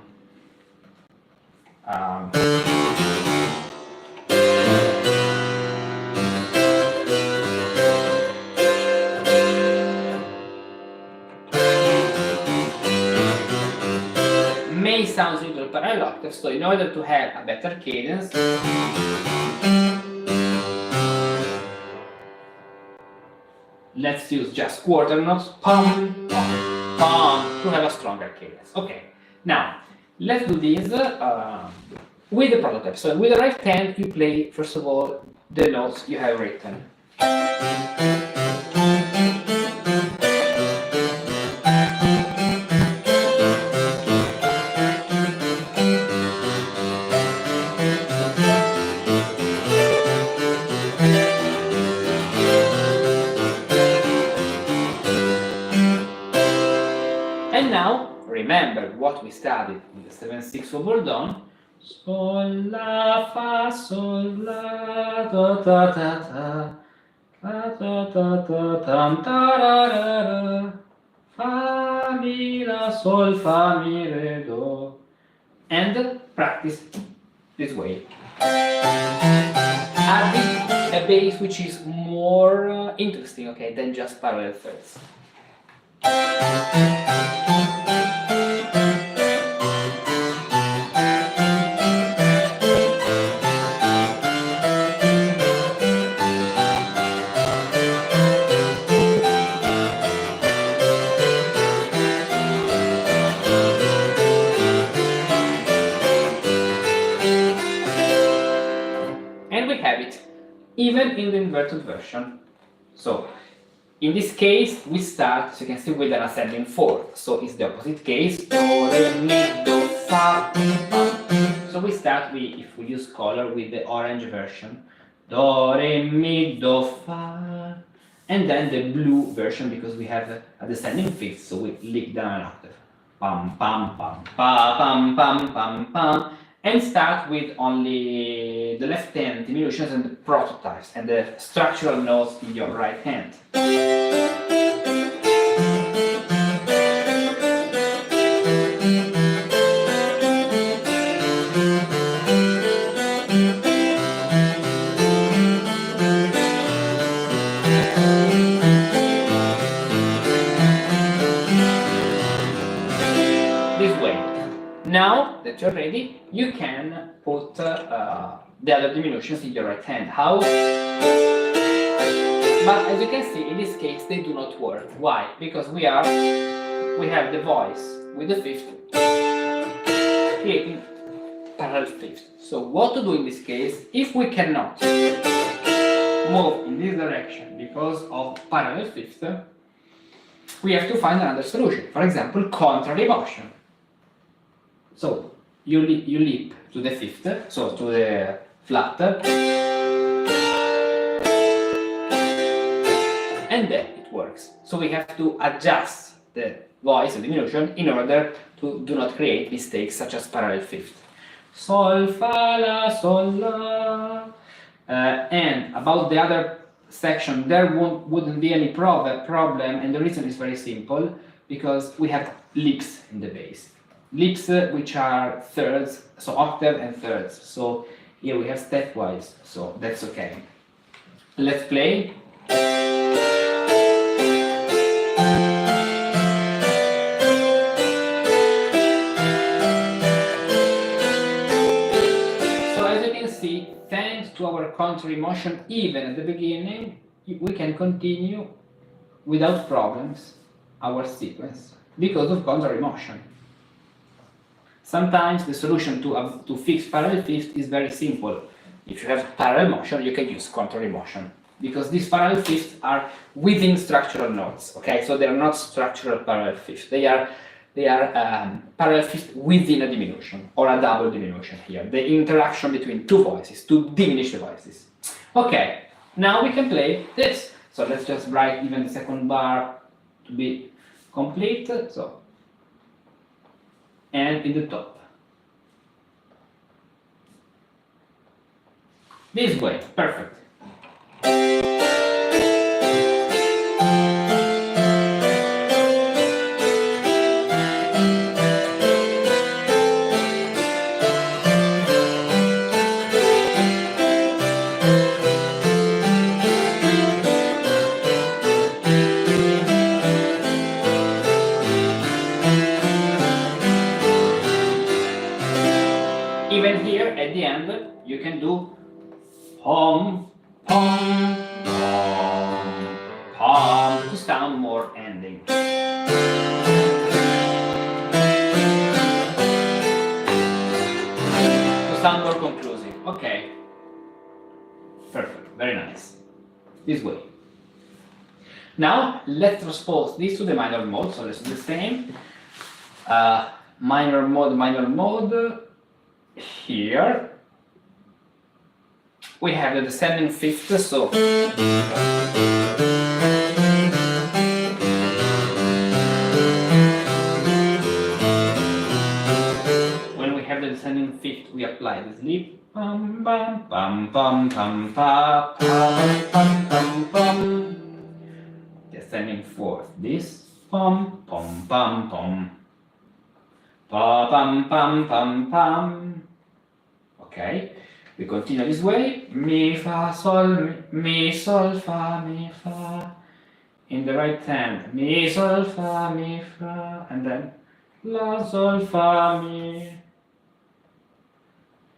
[SPEAKER 1] may sound a little parallel octaves. So in order to have a better cadence, let's use just quarter notes, pom, pom, pom, to have a stronger cadence. Okay, now let's do this with the prototype. So with the right hand, you play first of all the notes you have written. And now, remember what we studied in the 7/6 overdone. Sol, la, fa, sol, la, ta, ta, ta, ta, ta, ta, ta, ta, tam, ta, ra, ra, ra, fa, mi, la, sol, fa, mi, re, do. And practice this way. Adding a bass which is more interesting, okay, than just parallel thirds. And we have it, even in the inverted version. So, in this case, we start, as you can see, with an ascending fourth. So it's the opposite case. Do, re, mi, do, fa, fa. So we start with, if we use color, with the orange version. Do, re, mi, do, fa. And then the blue version, because we have a descending fifth, so we lift down an octave. pam pam pam pa pam pam pam pam, and start with only the left hand diminutions and the prototypes and the structural notes in your right hand. Now that you're ready, you can put the other diminutions in your right hand. How? But as you can see, in this case, they do not work. Why? Because we have the voice with the fifth creating parallel fifth. So what to do in this case? If we cannot move in this direction because of parallel fifth, we have to find another solution. For example, contrary motion. So you leap to the fifth, so to the flat, and then it works. So we have to adjust the voice and diminution in order to do not create mistakes such as parallel fifth. Sol, fa, la, sol, la. And about the other section, there wouldn't be any problem, and the reason is very simple, because we have leaps in the bass. Leaps which are thirds, so octave and thirds. So here we have stepwise, so that's okay. Let's play. So as you can see, thanks to our contrary motion, even at the beginning, we can continue without problems our sequence because of contrary motion. Sometimes the solution to fix parallel fifth is very simple. If you have parallel motion, you can use contrary motion because these parallel fifths are within structural notes. Okay, so they are not structural parallel fifths. They are parallel fifths within a diminution or a double diminution here. The interaction between two voices to diminish the voices. Okay, now we can play this. So let's just write even the second bar to be complete. So. And in the top. This way, perfect. Even here at the end, you can do pom, pom, pom, pom to sound more ending. To sound more conclusive. Okay. Perfect. Very nice. This way. Now let's transpose this to the minor mode. So let's do the same. Minor mode. Here we have the descending fifth, so when we have the descending fifth, we apply the sleep. Pum pum pum pum pum pum pum pum pum. Descending fourth, this pum pum pum pum. Pa pum pum pum pum. Okay, we continue this way. Mi fa sol mi sol fa mi fa. In the right hand, mi sol fa mi fa, and then la sol fa mi.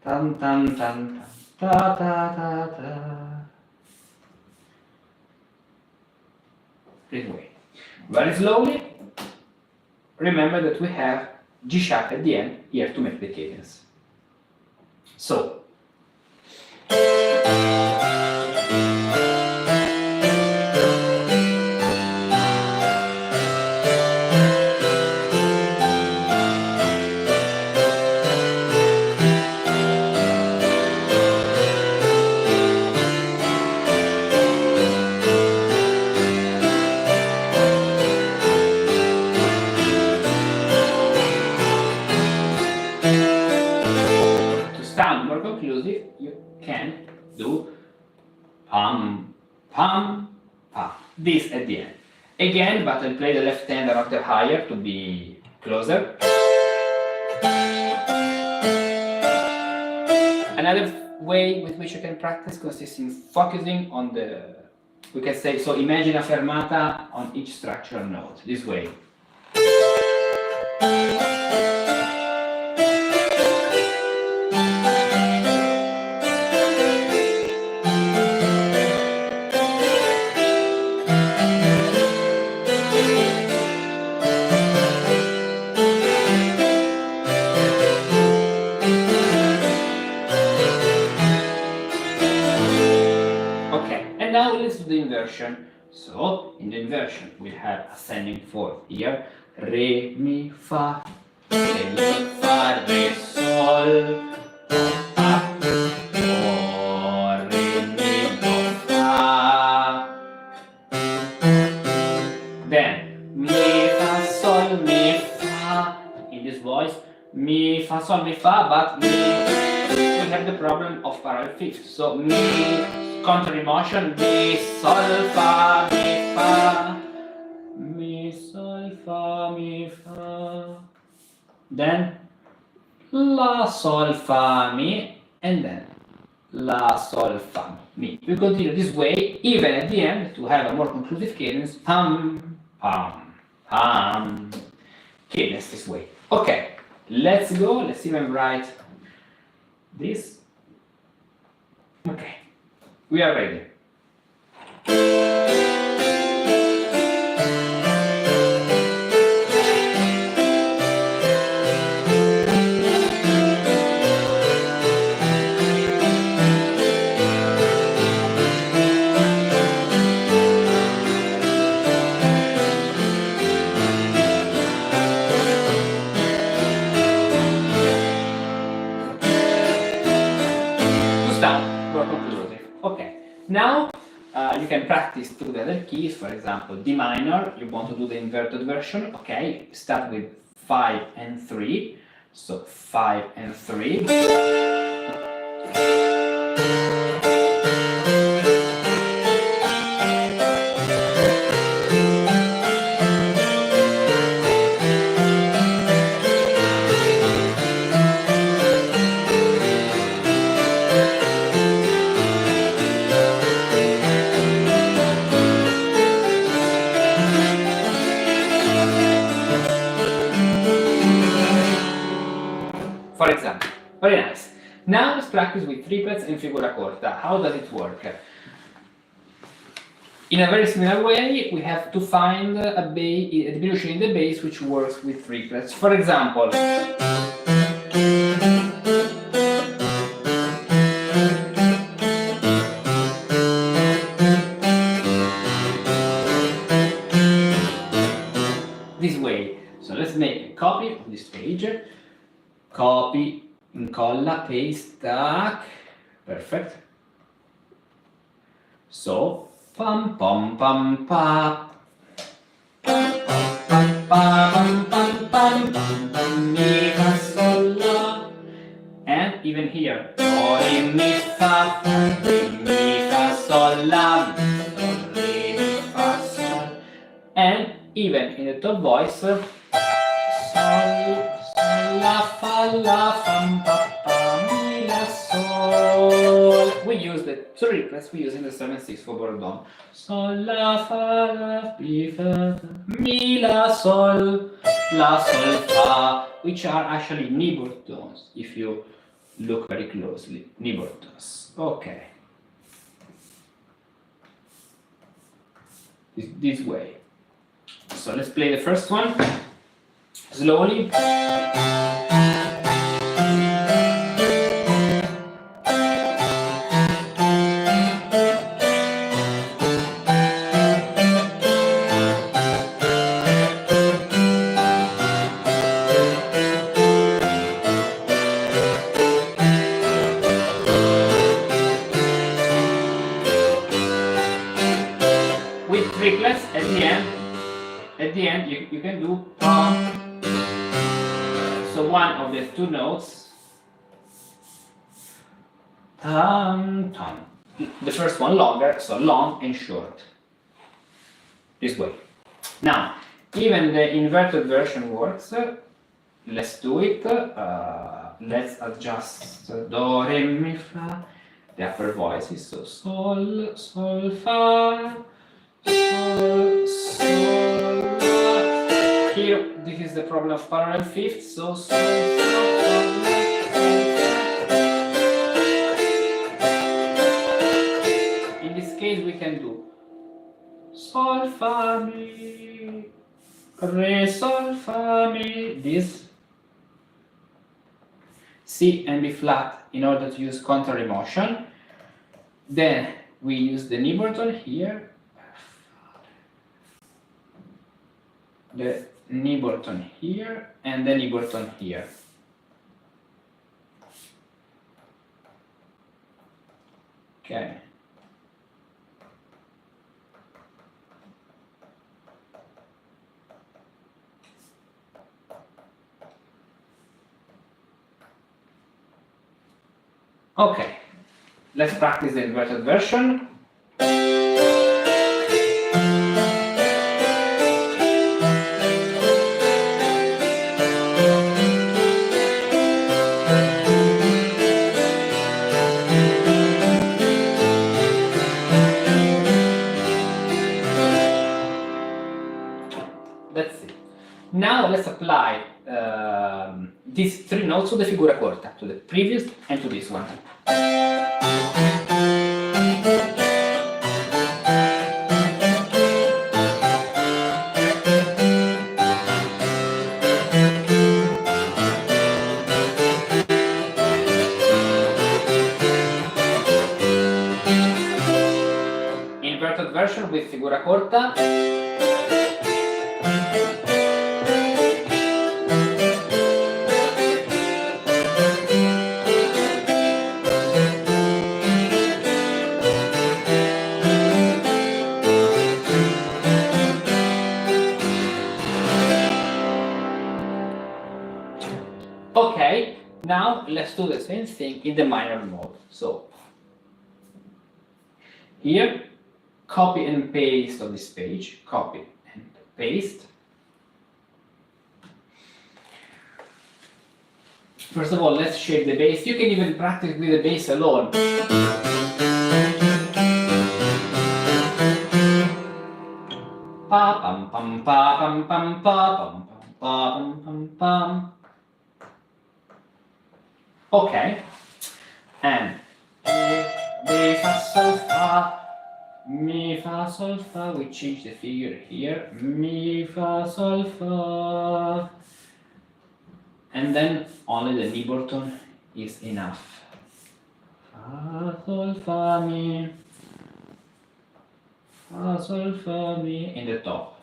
[SPEAKER 1] Tan tan tan tan ta ta ta ta. This way. Very slowly. Remember that we have G sharp at the end here to make the cadence. So. fa. This at the end. Again, but I'll play the left hand an octave higher to be closer. Another way with which you can practice consists in focusing on the, we can say, so imagine a fermata on each structural note, this way. And now let's do the inversion. So, in the inversion, we have ascending fourth here. Re, mi, fa, re, sol, fa, do, re, mi, do, fa. Then, mi, fa, sol, mi, fa. In this voice, mi, fa, sol, mi, fa, but mi, we have the problem of parallel fifths. So, mi, contrary motion, mi, sol, fa, mi, fa, mi, sol, fa, mi, fa, then la, sol, fa, mi, and then la, sol, fa, mi. We continue this way, even at the end, to have a more conclusive cadence, pam, pam, pam, cadence this way. Okay, let's go, let's even write this. Okay. We are ready. Okay, now you can practice through the other keys. For example, D minor, you want to do the inverted version. Okay, start with 5 and 3. So 5 and 3. For example, very nice. Now let's practice with triplets and figura corta. How does it work? In a very similar way, we have to find a diminution in the bass which works with triplets. For example, this way. So let's make a copy of this page. Copy, incolla, paste, tac, perfect. So, pam pam pam pa, pam pam pam pam pam pam pam, mi fa sol la, and even here, do re mi fa, re mi fa sol la, do re mi fa sol, and even in the top voice, sol. La, fa, la, fam, pa, pa, mi, la, sol. We use the triplets we use in the 7/6 for Bourdon. Sol, la, fa, la, mi, fa, mi, la, sol, fa, which are actually neighbor tones if you look very closely. Neighbor tones. Okay. This way. So let's play the first one slowly. With triplets at the end you can do so one of the two notes, the first one longer, so long and short. this way. Now, even the inverted version works. Let's do it. Let's adjust do, re, mi, fa, the upper voices. So sol, sol, fa, sol, sol, la. Here, this is the problem of parallel fifths. So sol, fa, sol, la, in this case, we can do sol, fa, mi, re, sol, fa, mi, this, C and B flat in order to use counter emotion. Then we use the Niborton here, the Niborton here, and the Niborton here. Okay. Okay, let's practice the inverted version. That's it. Now let's apply these three notes to the figura corta, to the previous and to this one. Inverted version with figura corta. Okay, now let's do the same thing in the minor mode. So here, copy and paste on this page, copy and paste. First of all, let's shape the bass. You can even practice with the bass alone. Pa pam pam pa pam pam pa pam pam pa pam pam pam. Okay, and mi fa sol fa, mi fa sol fa. We change the figure here. Mi fa sol fa, and then only the Niborton is enough. Fa sol fa mi, fa sol fa mi in the top.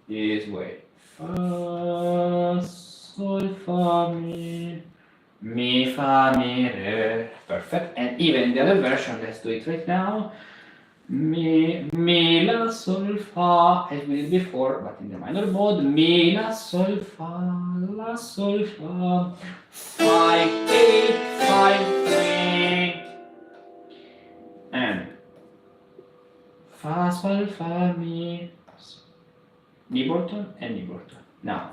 [SPEAKER 1] This way. Fa sol fa mi. Mi, fa, mi, re. Perfect. And even in the other version, let's do it right now. Mi, la, sol, fa, as we did before, but in the minor mode. Mi, la, sol, fa, 5, 8, 5, 3. And fa, sol, fa, mi, Niborton and Niborton. Now,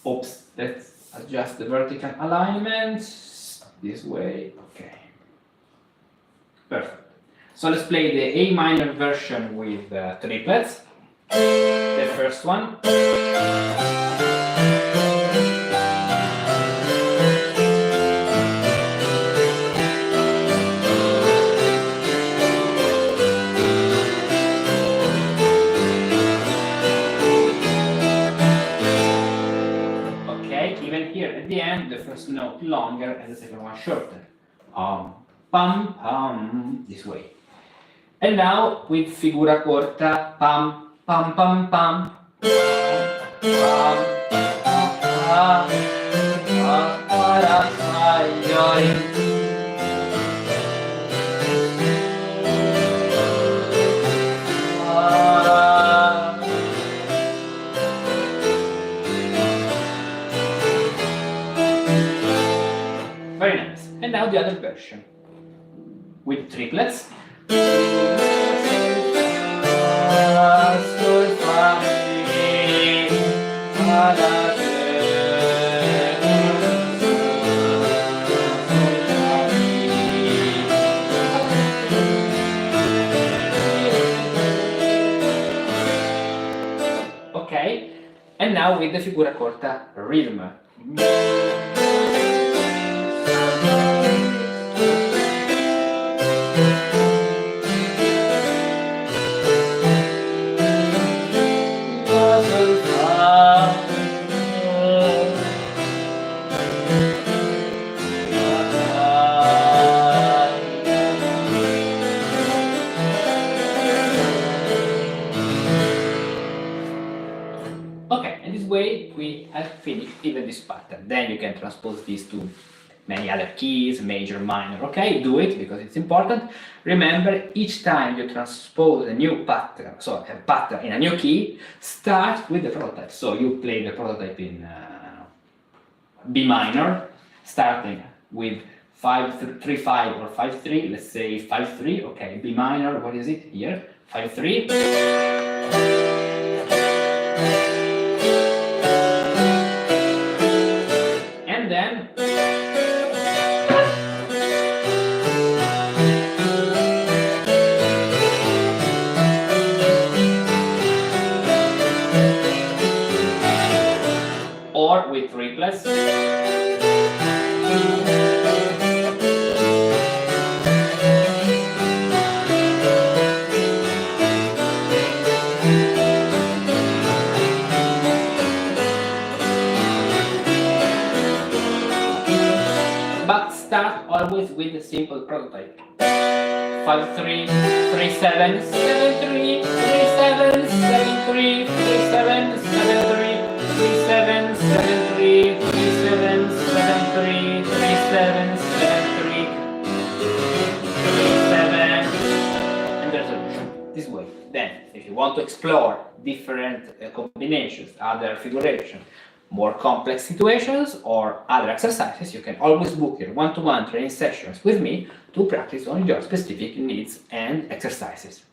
[SPEAKER 1] oops, let's adjust the vertical alignment this way. Okay, perfect. So let's play the A minor version with triplets. The first one. At the end, the first note longer and the second one shorter. Pam, pam, this way. And now with figura corta, pam, pam, pam, pam, pam, pam, very nice. And now the other version with triplets. And now with the figura corta rhythm. Okay, and this way we have finished even this pattern. Then you can transpose this to many other keys, major, minor. Okay, do it because it's important. Remember, each time you transpose a new pattern, so a pattern in a new key, start with the prototype. So you play the prototype in B minor, starting with 5-3-5 or 5-3. Let's say 5-3. Okay, B minor. What is it here? 5-3. And then or with triplets. But start always with a simple prototype. 5-3, 3-7, 7-3, 3-7, 7-3, 3-7, 7-3, 3-7, 7-3, 3-7, 7-3, 3-7, 7-3, 3-7, and there's a this way. Then, if you want to explore different combinations, other figurations, more complex situations or other exercises, you can always book your one-to-one training sessions with me to practice on your specific needs and exercises.